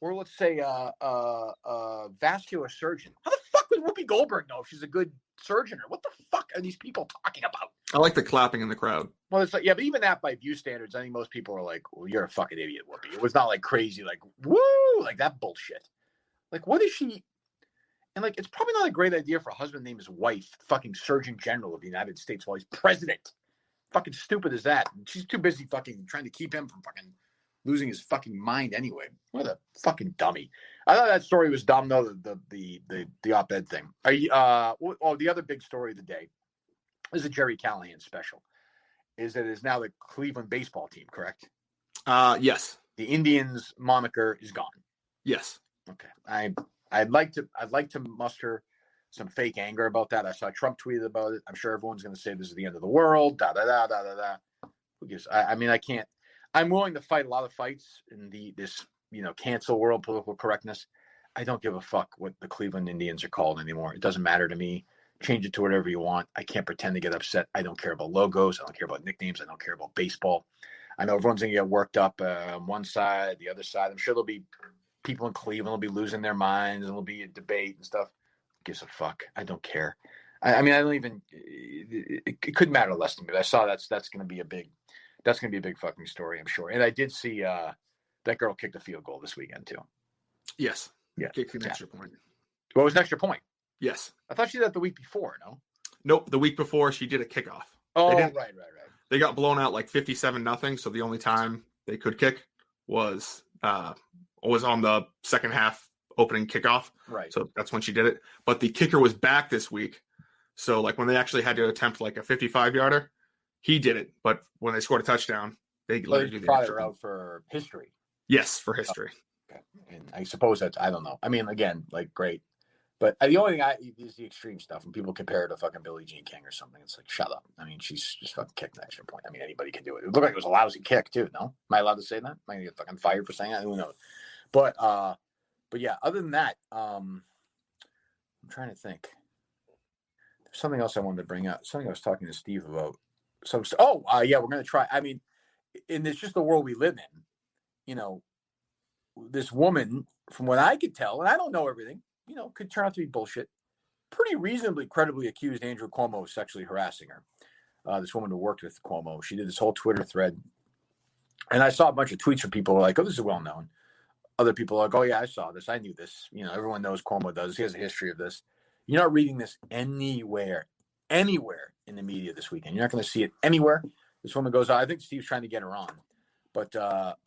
were, let's say, a vascular surgeon, how the fuck would Whoopi Goldberg know if she's a good surgeon? Or what the fuck are these people talking about? I like the clapping in the crowd. Well, it's like, yeah, but even that by view standards, I think most people are like, well, you're a fucking idiot, Whoopi. It was not like crazy, like, woo, like that bullshit. Like, what is she? And like, it's probably not a great idea for a husband to name his wife fucking Surgeon General of the United States while he's president. Fucking stupid as that. And she's too busy fucking trying to keep him from fucking losing his fucking mind anyway. What a fucking dummy. I thought that story was dumb, though, the op-ed thing. The other big story of the day is a Jerry Callahan special. Is that it is now the Cleveland baseball team, correct? Yes. The Indians moniker is gone. Yes. Okay. I'd like to muster some fake anger about that. I saw Trump tweeted about it. I'm sure everyone's going to say this is the end of the world. Da da da da da da. Who gives? I can't. I'm willing to fight a lot of fights in this cancel world, political correctness. I don't give a fuck what the Cleveland Indians are called anymore. It doesn't matter to me. Change it to whatever you want. I can't pretend to get upset. I don't care about logos. I don't care about nicknames. I don't care about baseball. I know everyone's going to get worked up on one side, the other side. I'm sure there'll be people in Cleveland will be losing their minds and there'll be a debate and stuff. Who gives a fuck? I don't care. I don't even. it couldn't matter less to me. But I saw that's going to be a big fucking story, I'm sure. And I did see that girl kicked a field goal this weekend too. Yes. Yeah. Kicked an extra point. What was an extra point? Yes. I thought she did that the week before. No. Nope. The week before she did a kickoff. Oh, right. They got blown out like 57-0. So the only time they could kick was on the second half opening kickoff. Right. So that's when she did it. But the kicker was back this week. So like when they actually had to attempt like a 55-yarder, he did it. But when they scored a touchdown, they let her do the extra out for history. Yes, for history. Okay. And I suppose that's, I don't know. I mean, again, like great. But the only thing is the extreme stuff. When people compare her to fucking Billie Jean King or something, it's like, shut up. I mean, she's just fucking kicked an extra point. I mean, anybody can do it. It looked like it was a lousy kick too. No, am I allowed to say that? Am I gonna get fucking fired for saying that? Who knows? But yeah. Other than that, I'm trying to think. There's something else I wanted to bring up. Something I was talking to Steve about. Yeah, we're gonna try. I mean, it's just the world we live in. You know, this woman, from what I could tell, and I don't know everything, you know, could turn out to be bullshit. Pretty reasonably, credibly accused Andrew Cuomo of sexually harassing her. This woman who worked with Cuomo, she did this whole Twitter thread. And I saw a bunch of tweets from people like, oh, this is well known. Other people are like, oh, yeah, I saw this. I knew this. You know, everyone knows Cuomo does. He has a history of this. You're not reading this anywhere in the media this weekend. You're not going to see it anywhere. This woman goes, I think Steve's trying to get her on. But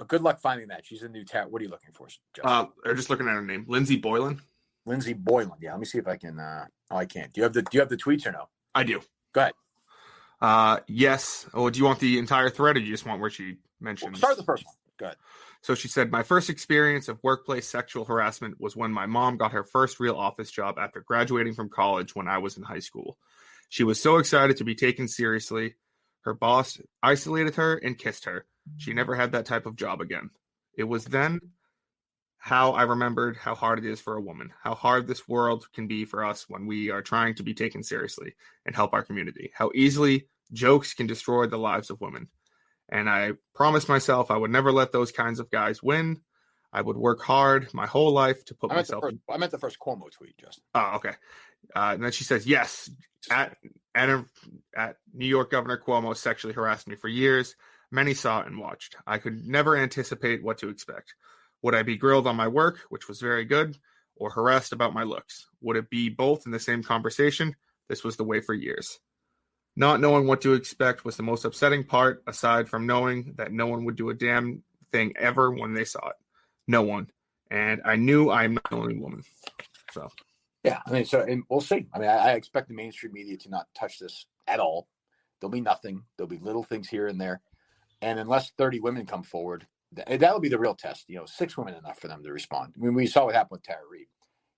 good luck finding that. She's a new tat. What are you looking for, Justin? They're just looking at her name, Lindsey Boylan. Lindsey Boylan. Yeah, let me see if I can. I can't. Do you have the tweets or no? I do. Go ahead. Yes. Oh, do you want the entire thread, or do you just want where she mentions? Start the first one. Go ahead. So she said, my first experience of workplace sexual harassment was when my mom got her first real office job after graduating from college when I was in high school. She was so excited to be taken seriously. Her boss isolated her and kissed her. She never had that type of job again. It was then how I remembered how hard it is for a woman, how hard this world can be for us when we are trying to be taken seriously and help our community, how easily jokes can destroy the lives of women. And I promised myself I would never let those kinds of guys win. I would work hard my whole life to put myself. I meant the first Cuomo tweet, Justin. Oh, okay. And then she says, yes, at New York Governor Cuomo sexually harassed me for years. Many saw it and watched. I could never anticipate what to expect. Would I be grilled on my work, which was very good, or harassed about my looks? Would it be both in the same conversation? This was the way for years. Not knowing what to expect was the most upsetting part, aside from knowing that no one would do a damn thing ever when they saw it. No one. And I knew I'm not the only woman. So, yeah, I mean, and we'll see. I mean, I expect the mainstream media to not touch this at all. There'll be nothing. There'll be little things here and there. And unless 30 women come forward, that'll be the real test. You know, 6 women enough for them to respond. I mean, we saw what happened with Tara Reid.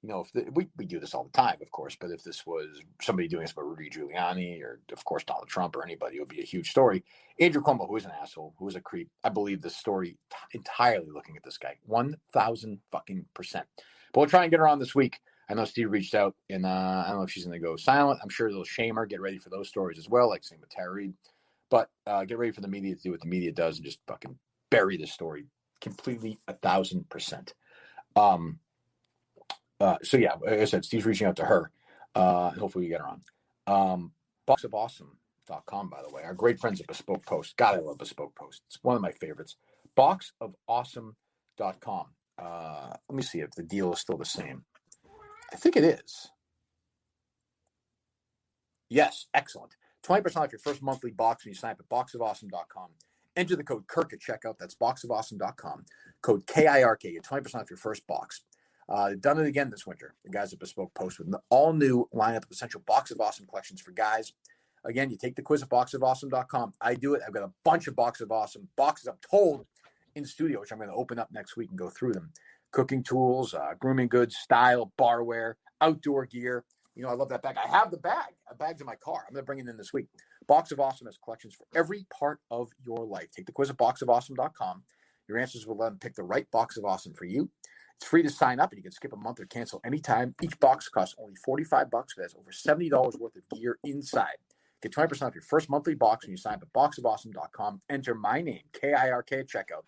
You know, we do this all the time, of course, but if this was somebody doing this about Rudy Giuliani or, of course, Donald Trump or anybody, it would be a huge story. Andrew Cuomo, who is an asshole, who is a creep, I believe this story entirely looking at this guy, 1,000% But we'll try and get her on this week. I know Steve reached out, and I don't know if she's going to go silent. I'm sure they'll shame her. Get ready for those stories as well, like same with Tara Reid. But get ready for the media to do what the media does and just fucking bury this story completely 1,000%. So yeah, like I said, Steve's reaching out to her. Hopefully we get her on. Boxofawesome.com, by the way. Our great friends at Bespoke Post. God, I love Bespoke Post. It's one of my favorites. Boxofawesome.com. Let me see if the deal is still the same. I think it is. Yes, excellent. 20% off your first monthly box when you sign up at boxofawesome.com. Enter the code Kirk at checkout. That's boxofawesome.com. Code KIRK. Get 20% off your first box. They've done it again this winter. The guys at Bespoke Post with an all-new lineup of essential Box of Awesome collections for guys. Again, you take the quiz at boxofawesome.com. I do it. I've got a bunch of Box of Awesome boxes, I'm told, in studio, which I'm going to open up next week and go through them. Cooking tools, grooming goods, style, barware, outdoor gear. You know, I love that bag. I have the bag. A bag's in my car. I'm going to bring it in this week. Box of Awesome has collections for every part of your life. Take the quiz at boxofawesome.com. Your answers will let them pick the right Box of Awesome for you. It's free to sign up, and you can skip a month or cancel anytime. Each box costs only $45, but has over $70 worth of gear inside. Get 20% off your first monthly box when you sign up at boxofawesome.com. Enter my name, KIRK, at checkout.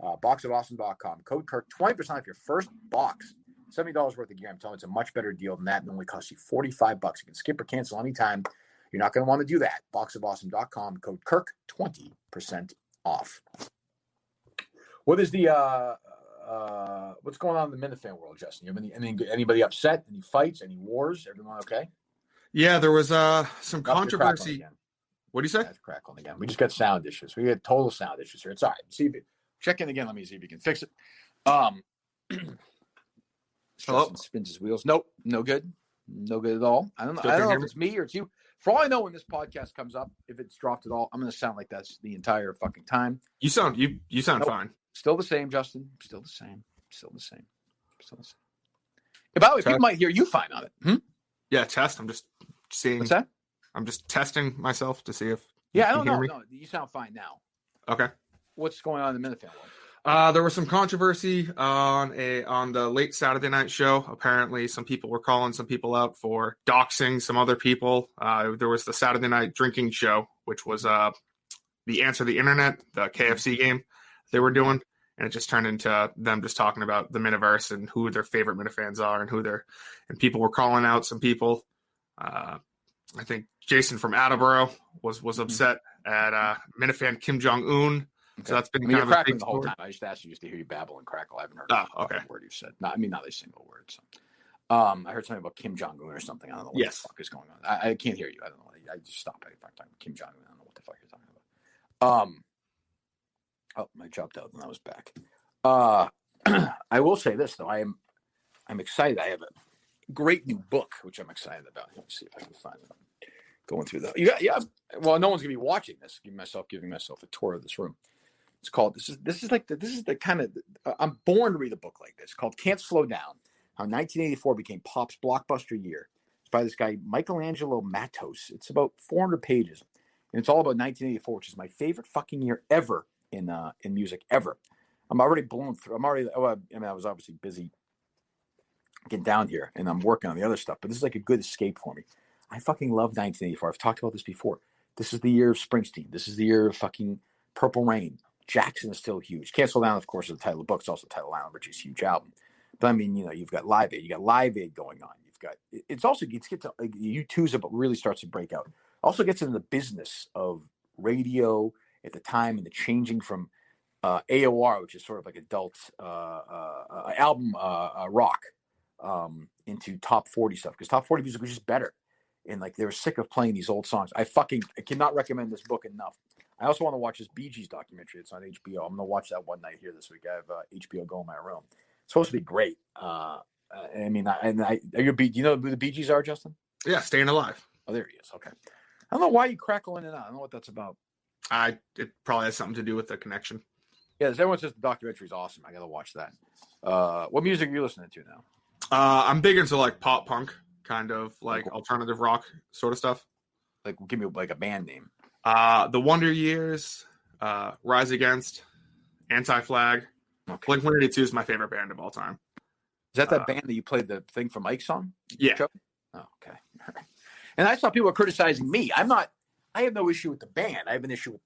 Boxofawesome.com. Code Kirk, 20% off your first box. $70 worth of gear. I'm telling you, it's a much better deal than that, and only costs you $45. You can skip or cancel anytime. You're not going to want to do that. Boxofawesome.com, code Kirk, 20% off. What is the what's going on in the Minifan world, Justin? You have anybody upset? Any fights? Any wars? Everyone okay? Yeah, there was some controversy. What do you say? That's crackling again. We just got sound issues. We got total sound issues here. It's all right. See if check in again. Let me see if you can fix it. Justin spins his wheels. Nope, no good. No good at all. I don't know if it's me or it's you. For all I know, when this podcast comes up, if it's dropped at all, I'm going to sound like that's the entire fucking time. You sound fine. Still the same, Justin. Still the same. By the way, people might hear you fine on it. Yeah, test. I'm just seeing. What's that? I'm just testing myself to see if. Yeah, I don't know. No, you sound fine now. Okay. What's going on in the Minifan world? There was some controversy on the late Saturday night show. Apparently, some people were calling some people out for doxing some other people. There was the Saturday night drinking show, which was the Answer the Internet, the KFC game they were doing, and it just turned into them just talking about the Miniverse and who their favorite Minifans are and people were calling out some people. I think Jason from Attleboro was upset at Minifan Kim Jong-un. Okay. So that's been kind of a big the whole time. I just asked you just to hear you babble and crackle. I haven't heard a word you said. Not a single word. So. I heard something about Kim Jong-un or something. I don't know what the fuck is going on. I can't hear you. I don't know. I just stopped. If I'm talking about Kim Jong-un, I don't know what the fuck you're talking about. I dropped out and I was back. I will say this though. I'm excited. I have a great new book, which I'm excited about. Let me see if I can find it. Going through that. Yeah. Well, no one's gonna be watching this. Giving myself a tour of this room. It's called. This is the kind of. I'm born to read a book like this. It's called Can't Slow Down: How 1984 Became Pop's Blockbuster Year. It's by this guy Michelangelo Matos. It's about 400 pages, and it's all about 1984, which is my favorite fucking year ever in music ever. I'm already blown through. I was obviously busy getting down here, and I'm working on the other stuff. But this is like a good escape for me. I fucking love 1984. I've talked about this before. This is the year of Springsteen. This is the year of fucking Purple Rain. Jackson is still huge. Can't Slow Down, of course, is the title of the book. It's also the title of Lionel Richie's huge album. But I mean, you've got Live Aid. You got Live Aid going on. It's get to U2's really starts to break out. Also gets into the business of radio at the time and the changing from AOR, which is sort of like adult album rock, into top 40 stuff, because top 40 music was just better. And like they were sick of playing these old songs. I cannot recommend this book enough. I also want to watch this Bee Gees documentary. It's on HBO. I'm gonna watch that one night here this week. I have HBO Go in my room. It's supposed to be great. Do you know who the Bee Gees are, Justin? Yeah, Staying Alive. Oh, there he is. Okay. I don't know why you crackle in and out. I don't know what that's about. It probably has something to do with the connection. Yeah, everyone says the documentary is awesome. I gotta watch that. What music are you listening to now? I'm big into like pop punk, kind of like alternative rock sort of stuff. Like, give me like a band name. The Wonder Years, Rise Against, Anti-Flag. Okay. Blink-182 is my favorite band of all time. Is that band that you played the thing from Ike's on? Yeah. Oh, okay. And I saw people criticizing me. I have no issue with the band. I have an issue with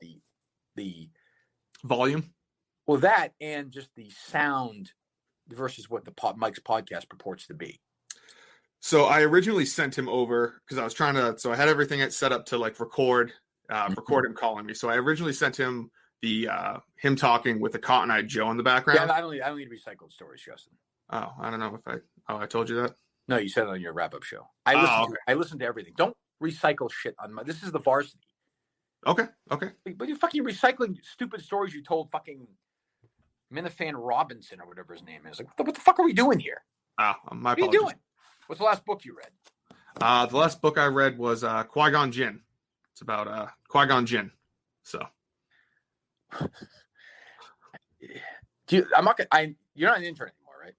the volume. Well, that and just the sound versus what Mike's podcast purports to be. So I originally sent him over because I was trying to. So I had everything set up to like record him calling me. So I originally sent him him talking with the Cotton Eye Joe in the background. Yeah, I don't need recycled stories, Justin. Oh, I don't know if I told you that. No, you said it on your wrap-up show. I listen to everything. Don't recycle shit on this is the Varsity. Okay. But you fucking recycling stupid stories you told fucking Minifan Robinson or whatever his name is. Like, what the fuck are we doing here? My what are you doing? What's the last book you read? The last book I read was Qui-Gon Jinn. It's about Qui-Gon Jinn. So. You're not an intern anymore, right?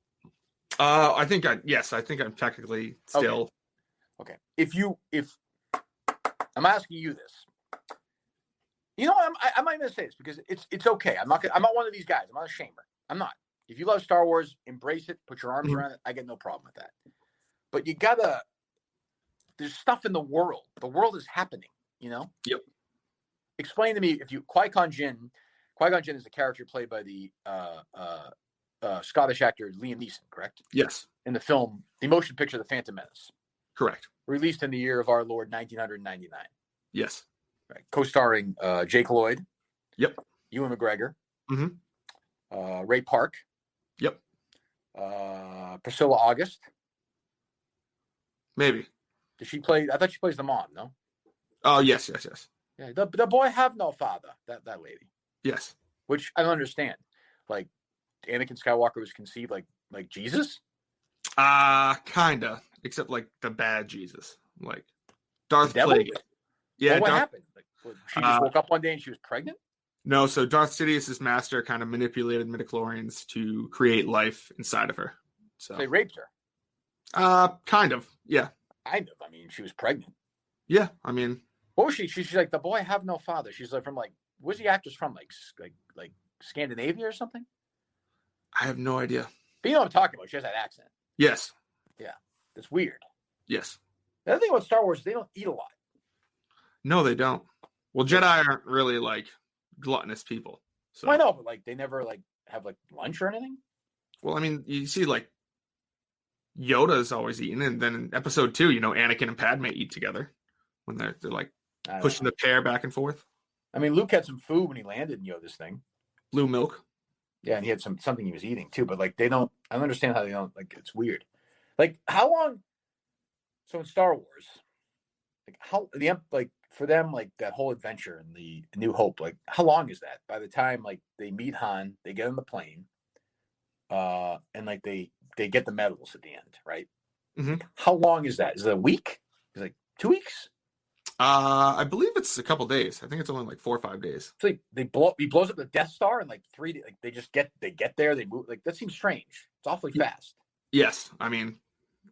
I think I'm technically still. Okay. If I'm asking you this, I'm not going to say this because it's okay. I'm not one of these guys. I'm not a shamer. I'm not. If you love Star Wars, embrace it. Put your arms around it. I get no problem with that. But there's stuff in the world. The world is happening. Yep. Explain to me Qui-Gon Jinn. Qui-Gon Jinn is the character played by the Scottish actor Liam Neeson, correct? Yes. In the film, the motion picture, The Phantom Menace. Correct. released in the year of our Lord 1999. Yes. Right. Co-starring Jake Lloyd. Yep. Ewan McGregor. Mm-hmm. Ray Park. Yep. Priscilla August. Maybe. Did she play? I thought she plays the mom. No. Oh yes. Yeah. The boy have no father. That lady. Yes. Which I don't understand. Like, Anakin Skywalker was conceived like Jesus. Kinda. Except like the bad Jesus, like Darth Plagueis. Yeah. Well, what happened? Like, she just woke up one day and she was pregnant. No, so Darth Sidious's master kind of manipulated midichlorians to create life inside of her. So they raped her. Kind of. Yeah. Kind of. I mean, she was pregnant. Yeah. I mean, what was she? She's like, the boy have no father. She's like from where's the actress from? Like Scandinavia or something? I have no idea. But you know what I'm talking about. She has that accent. Yes. Yeah. It's weird. Yes. The other thing about Star Wars, they don't eat a lot. No, they don't. Well, Jedi aren't really like gluttonous people. So I know, but like they never like have like lunch or anything. Well, I mean, you see like Yoda's always eating, and then in episode 2, Anakin and Padme eat together when they're like pushing the pear back and forth. I mean, Luke had some food when he landed in Yoda's thing. Blue milk. Yeah, and he had something he was eating too, but like I don't understand how they don't, like, it's weird. Like, how long? So in Star Wars, like for them, like that whole adventure and the New Hope, like how long is that? By the time like they meet Han, they get on the plane, and like they get the medals at the end, right? Mm-hmm. How long is that? Is it a week? Is it like 2 weeks? I believe it's a couple days. I think it's only like 4 or 5 days. It's like he blows up the Death Star in like 3 days. Like they get there, they move. Like that seems strange. It's awfully fast. Yes, I mean,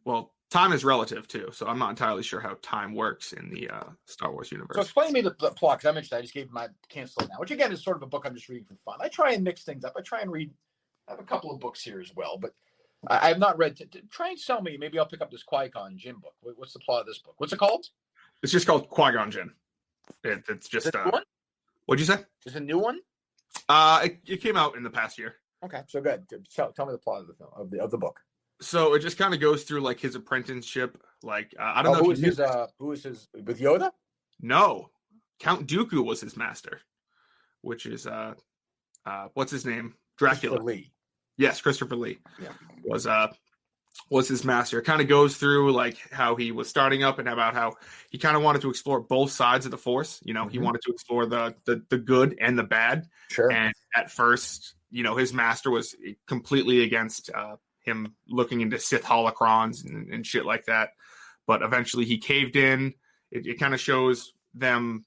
well, time is relative too, so I'm not entirely sure how time works in the Star Wars universe. So explain to me the plot, because I mentioned I just gave my Can't Slow Down, which again is sort of a book I'm just reading for fun. I try and mix things up. I try and read. I have a couple of books here as well, but I have not read. Try and sell me. Maybe I'll pick up this Qui-Gon Jinn book. What's the plot of this book? What's it called? It's just called Qui-Gon Jinn. It's just is it a new one? What'd you say? Is it a new one? It came out in the past year. Okay, so good. Tell me the plot of the film of the book. So it just kind of goes through like his apprenticeship. Like I don't know who is his with Yoda? No, Count Dooku was his master, which is what's his name? Dracula. Christopher Lee. Yes, Christopher Lee. Yeah. Was his master. It kind of goes through like how he was starting up and about how he kind of wanted to explore both sides of the Force. He wanted to explore the good and the bad. Sure. And at first, his master was completely against him looking into Sith holocrons and shit like that. But eventually he caved in. It kind of shows them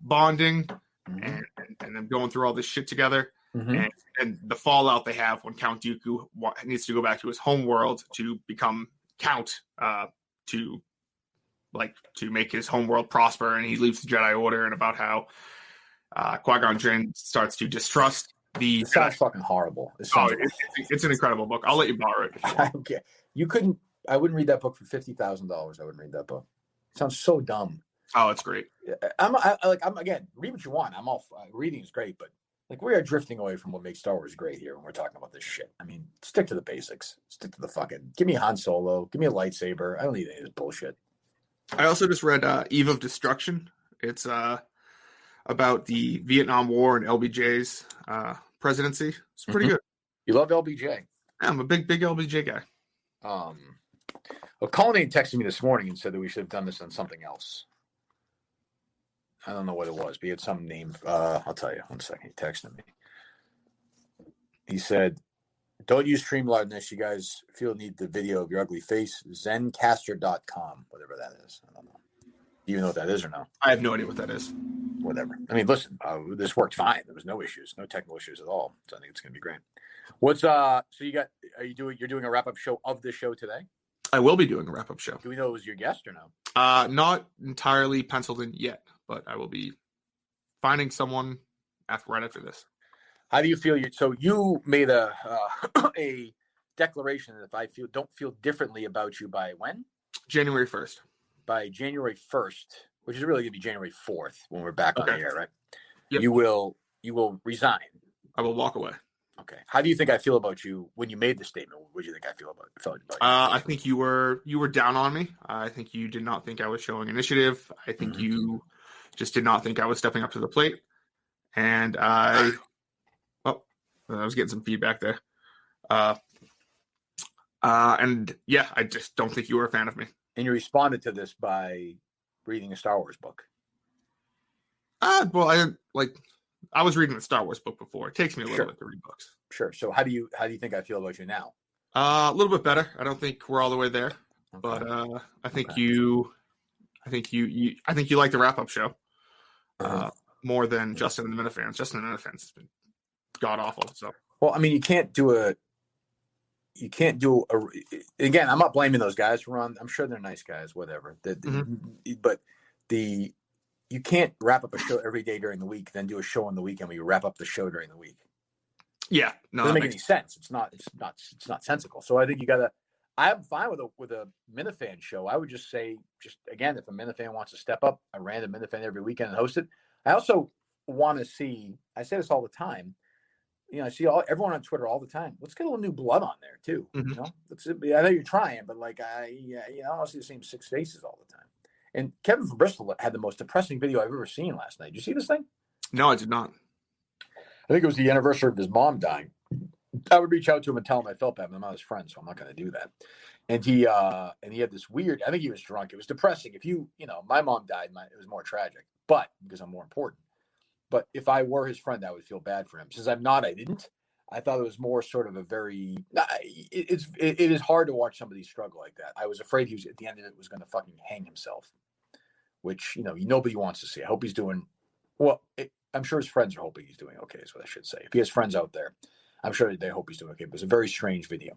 bonding and them going through all this shit together. Mm-hmm. And the fallout they have when Count Dooku needs to go back to his home world to become Count to make his home world prosper, and he leaves the Jedi Order, and about how Qui-Gon Jinn starts to distrust the. It sounds fucking horrible. It's an incredible book. I'll let you borrow it. Okay, you couldn't. I wouldn't read that book for $50,000. I wouldn't read that book. It sounds so dumb. Oh, it's great. I'm again. Read what you want. I'm all reading is great, but. Like, we are drifting away from what makes Star Wars great here when we're talking about this shit. I mean, stick to the basics. Stick to the fucking. Give me Han Solo. Give me a lightsaber. I don't need any of this bullshit. I also just read Eve of Destruction. It's about the Vietnam War and LBJ's presidency. It's pretty good. You love LBJ? Yeah, I'm a big LBJ guy. Well, Colleen texted me this morning and said that we should have done this on something else. I don't know what it was, but he had some name. I'll tell you. 1 second. He texted me. He said, don't use Streamline unless you guys feel need the video of your ugly face. Zencaster.com, whatever that is. I don't know. Do you know what that is or no? I have no idea what that is. Whatever. I mean, listen, this worked fine. There was no issues, no technical issues at all. So I think it's going to be great. What's so you're doing a wrap-up show of this show today? I will be doing a wrap-up show. Do we know it was your guest or no? Not entirely penciled in yet, but I will be finding someone right after this. How do you feel? So you made a declaration that if I don't feel differently about you by when? January 1st. By January 1st, which is really going to be January 4th when we're back on the air, right? Yep. You will resign. I will walk away. Okay. How do you think I feel about you when you made the statement? What do you think I felt about you? I think you were down on me. I think you did not think I was showing initiative. I think you just did not think I was stepping up to the plate. And I was getting some feedback there. And yeah, I just don't think you were a fan of me. And you responded to this by reading a Star Wars book. Well, I was reading the Star Wars book before. It takes me a little bit to read books. Sure. So how do you think I feel about you now? A little bit better. I don't think we're all the way there, but I think you like the wrap-up show more than Justin and the Minifans. Justin and the Minifans has been god awful. So well, I mean, you can't do a. Again, I'm not blaming those guys for on. I'm sure they're nice guys, whatever. But you can't wrap up a show every day during the week, then do a show on the weekend where you wrap up the show during the week. Yeah, no, doesn't make any sense. It's not sensical. So I think you gotta. I'm fine with a Minifan show. I would just say, again, if a Minifan wants to step up, a random Minifan every weekend and host it. I also want to see. I say this all the time. I see everyone on Twitter all the time. Let's get a little new blood on there too. I know you're trying, but I don't see the same six faces all the time. And Kevin from Bristol had the most depressing video I've ever seen last night. Did you see this thing? No, I did not. I think it was the anniversary of his mom dying. I would reach out to him and tell him I felt bad, but I'm not his friend, so I'm not going to do that. And he had this weird. I think he was drunk. It was depressing. If my mom died, it was more tragic, but because I'm more important. But if I were his friend, I would feel bad for him. Since I'm not, I didn't. I thought it was more sort of a very. It is hard to watch somebody struggle like that. I was afraid he was at the end of it was going to fucking hang himself, which nobody wants to see. I hope he's doing well. I'm sure his friends are hoping he's doing okay. Is what I should say. If he has friends out there, I'm sure they hope he's doing okay. But it's a very strange video.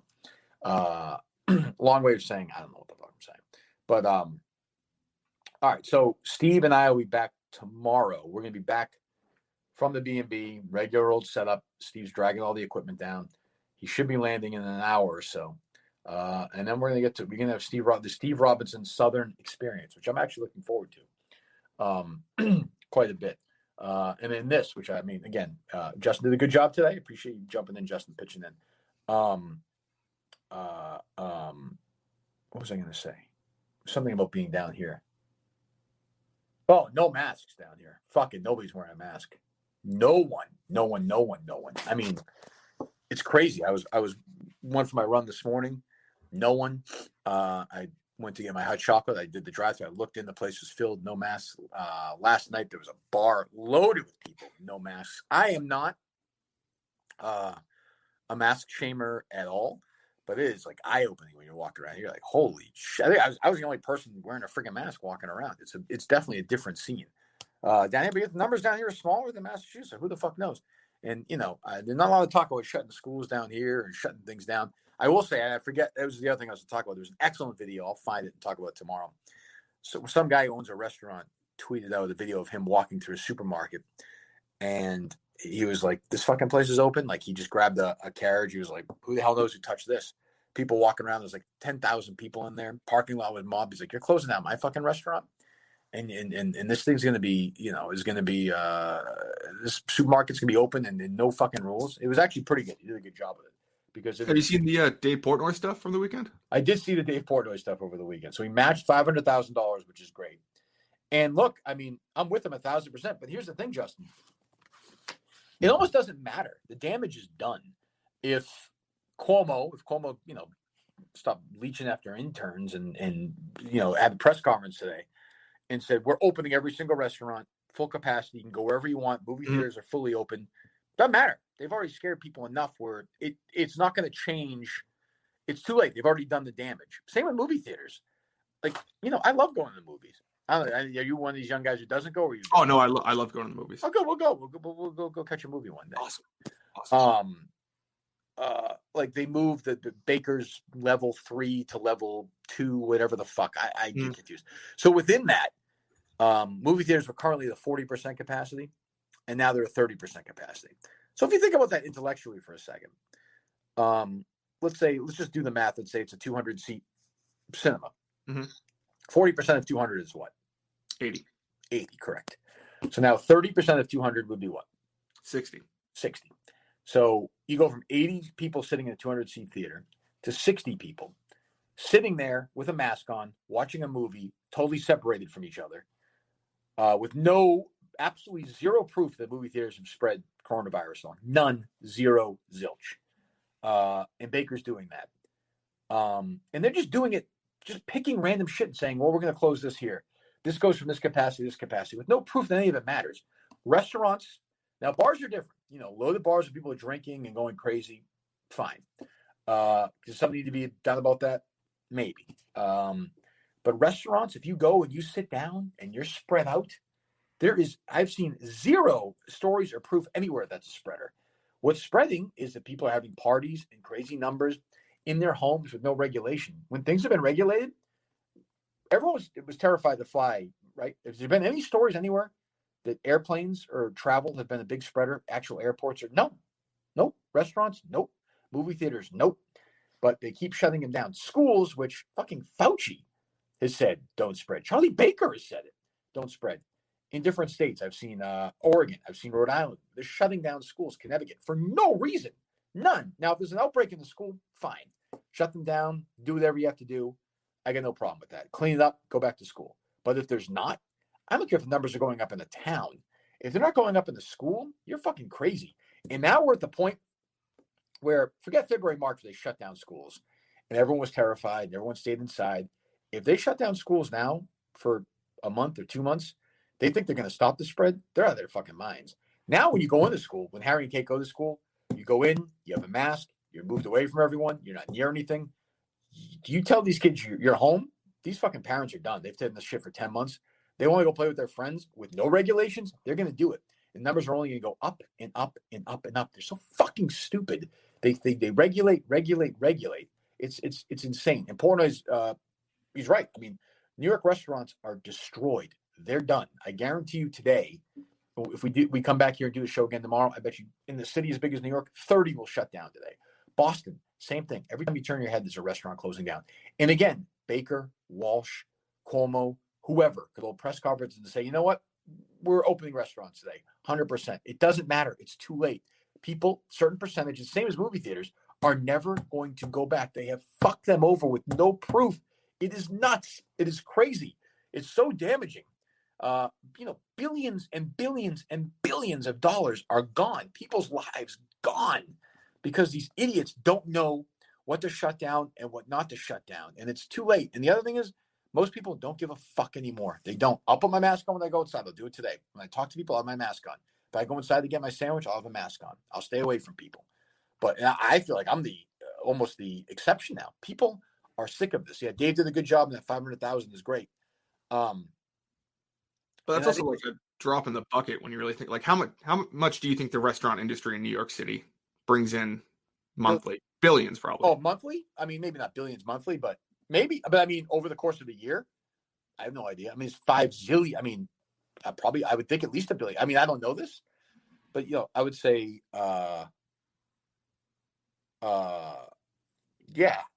Long way of saying I don't know what the fuck I'm saying. But all right. So Steve and I will be back tomorrow. We're going to be back from the B&B, regular old setup. Steve's dragging all the equipment down. He should be landing in an hour or so. And then we're going to have the Steve Robinson Southern Experience, which I'm actually looking forward to quite a bit. And then this, which again, Justin did a good job today. Appreciate you jumping in, Justin, pitching in. What was I going to say? Something about being down here. Oh, no masks down here. Fucking nobody's wearing a mask. No one. I mean, it's crazy. I was went for my run this morning. No one. I went to get my hot chocolate. I did the drive-thru. I looked in. The place was filled. No masks. Last night there was a bar loaded with people. No masks. I am not a mask shamer at all, but it is eye-opening when you're walking around. You're like, holy shit! I was the only person wearing a freaking mask walking around. It's definitely a different scene. Down here, but the numbers down here are smaller than Massachusetts. So who the fuck knows? And there's not a lot of talk about shutting schools down here and shutting things down. I will say, and I forget, that was the other thing I was to talk about. There's an excellent video. I'll find it and talk about it tomorrow. So some guy who owns a restaurant tweeted out a video of him walking through a supermarket, and he was like, "This fucking place is open." Like he just grabbed a carriage. He was like, "Who the hell knows who touched this?" People walking around. There's 10,000 people in there. Parking lot with mob. He's like, "You're closing down my fucking restaurant." And this thing's going to be, this supermarket's going to be open and no fucking rules. It was actually pretty good. He did a good job of it. Because have you seen the Dave Portnoy stuff from the weekend? I did see the Dave Portnoy stuff over the weekend. So he matched $500,000, which is great. And look, I mean, I'm with him 1,000%. But here's the thing, Justin. It almost doesn't matter. The damage is done. If Cuomo, stopped leeching after interns and had a press conference today, and said, we're opening every single restaurant, full capacity. You can go wherever you want. Movie theaters are fully open. Doesn't matter. They've already scared people enough where it's not going to change. It's too late. They've already done the damage. Same with movie theaters. I love going to the movies. Are you one of these young guys who doesn't go? Or you oh, no, I love going to the movies. Oh, good. We'll go catch a movie one day. Awesome. They moved the Baker's level 3 to level 2, whatever the fuck. I get confused. So within that, movie theaters were currently at 40% capacity, and now they're at 30% capacity. So if you think about that intellectually for a second, let's just do the math and say it's a 200-seat cinema. 40% of 200 is what? 80. 80, correct. So now 30% of 200 would be what? 60. So you go from 80 people sitting in a 200-seat theater to 60 people sitting there with a mask on, watching a movie, totally separated from each other, with absolutely zero proof that movie theaters have spread coronavirus on. None, zero, zilch. And Baker's doing that. And they're just doing it, just picking random shit and saying, well, we're going to close this here. This goes from this capacity to this capacity with no proof that any of it matters. Restaurants, now bars are different. Loaded bars where people are drinking and going crazy, fine. Does something need to be done about that? Maybe. But restaurants, if you go and you sit down and you're spread out, I've seen zero stories or proof anywhere that's a spreader. What's spreading is that people are having parties in crazy numbers in their homes with no regulation. When things have been regulated, everyone was terrified to fly, right? Has there been any stories anywhere that airplanes or travel have been a big spreader? Actual airports no. Nope. Restaurants, nope. Movie theaters, nope. But they keep shutting them down. Schools, which fucking Fauci has said don't spread. Charlie Baker has said it, don't spread. In different states, I've seen Oregon, I've seen Rhode Island. They're shutting down schools, Connecticut, for no reason. None. Now, if there's an outbreak in the school, fine. Shut them down, do whatever you have to do. I got no problem with that. Clean it up, go back to school. But if there's not, I don't care if the numbers are going up in the town. If they're not going up in the school, you're fucking crazy. And now we're at the point where, forget February, March, they shut down schools. And everyone was terrified, and everyone stayed inside. If they shut down schools now for a month or 2 months, they think they're going to stop the spread. They're out of their fucking minds. Now, when you go into school, when Harry and Kate go to school, you go in, you have a mask, you're moved away from everyone, you're not near anything. Do you tell these kids you're home? These fucking parents are done. They've taken this shit for 10 months. They want to go play with their friends with no regulations. They're going to do it. The numbers are only going to go up and up and up and up. They're so fucking stupid. They regulate. It's insane. And Portnoy's, he's right. I mean, New York restaurants are destroyed. They're done. I guarantee you today, if we come back here and do a show again tomorrow, I bet you in the city as big as New York, 30 will shut down today. Boston, same thing. Every time you turn your head, there's a restaurant closing down. And again, Baker, Walsh, Cuomo, whoever could hold press conferences and say, you know what? We're opening restaurants today, 100%. It doesn't matter. It's too late. People, certain percentages, same as movie theaters, are never going to go back. They have fucked them over with no proof. It is nuts. It is crazy. It's so damaging. Billions and billions and billions of dollars are gone. People's lives gone because these idiots don't know what to shut down and what not to shut down. And it's too late. And the other thing is, most people don't give a fuck anymore. They don't. I'll put my mask on when I go outside. I'll do it today. When I talk to people, I'll have my mask on. If I go inside to get my sandwich, I'll have a mask on. I'll stay away from people. But I feel like I'm almost the exception now. People are sick of this. Yeah, Dave did a good job, and that 500,000 is great. But that's also like a drop in the bucket when you really think, like, how much do you think the restaurant industry in New York City brings in monthly? Billions, probably. Oh, monthly? I mean, maybe not billions monthly, but maybe. But I mean, over the course of the year, I have no idea. I mean, it's 5 zillion. I mean, I would think at least $1 billion. I mean, I don't know this, but I would say, yeah.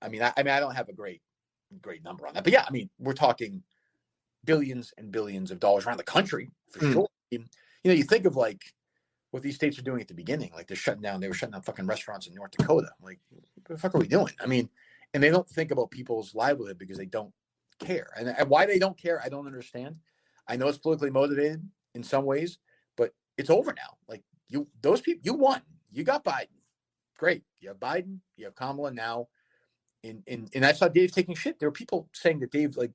I mean, I don't have a great number on that, but yeah, I mean, we're talking billions and billions of dollars around the country for sure. You think of like what these states are doing at the beginning, like they were shutting down fucking restaurants in North Dakota. Like, what the fuck are we doing? I mean, and they don't think about people's livelihood because they don't care. And why they don't care, I don't understand. I know it's politically motivated in some ways, but it's over now. Like those people, you won. You got Biden. Great. You have Biden, you have Kamala now. And I saw Dave taking shit. There were people saying that Dave, like,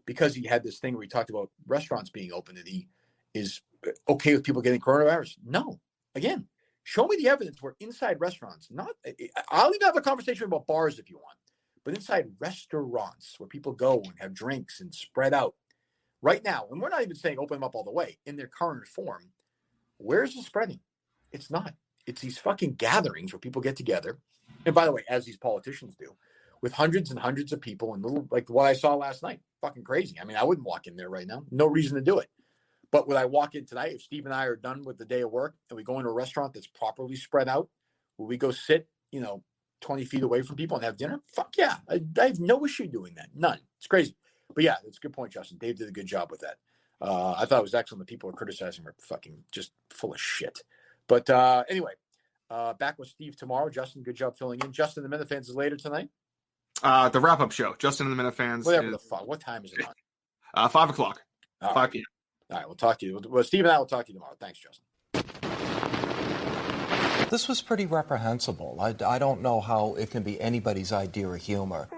because he had this thing where he talked about restaurants being open, that he is okay with people getting coronavirus. No. Again, show me the evidence where inside restaurants, I'll even have a conversation about bars if you want, but inside restaurants where people go and have drinks and spread out right now, and we're not even saying open them up all the way, in their current form, where's the spreading? It's not. It's these fucking gatherings where people get together. And by the way, as these politicians do, with hundreds and hundreds of people and little, like what I saw last night, fucking crazy. I mean, I wouldn't walk in there right now. No reason to do it. But would I walk in tonight, if Steve and I are done with the day of work and we go into a restaurant that's properly spread out, will we go sit, 20 feet away from people and have dinner? Fuck yeah. I have no issue doing that. None. It's crazy. But yeah, that's a good point, Justin. Dave did a good job with that. I thought it was excellent. The people were criticizing were fucking just full of shit. But anyway, Back with Steve tomorrow. Justin, good job filling in. Justin, the Minifans is later tonight. The wrap-up show, Justin and the Minifans. Whatever the fuck. What time is it on? 5 o'clock. All 5 p.m. All right, we'll talk to you. Well, Steve and I will talk to you tomorrow. Thanks, Justin. This was pretty reprehensible. I don't know how it can be anybody's idea of humor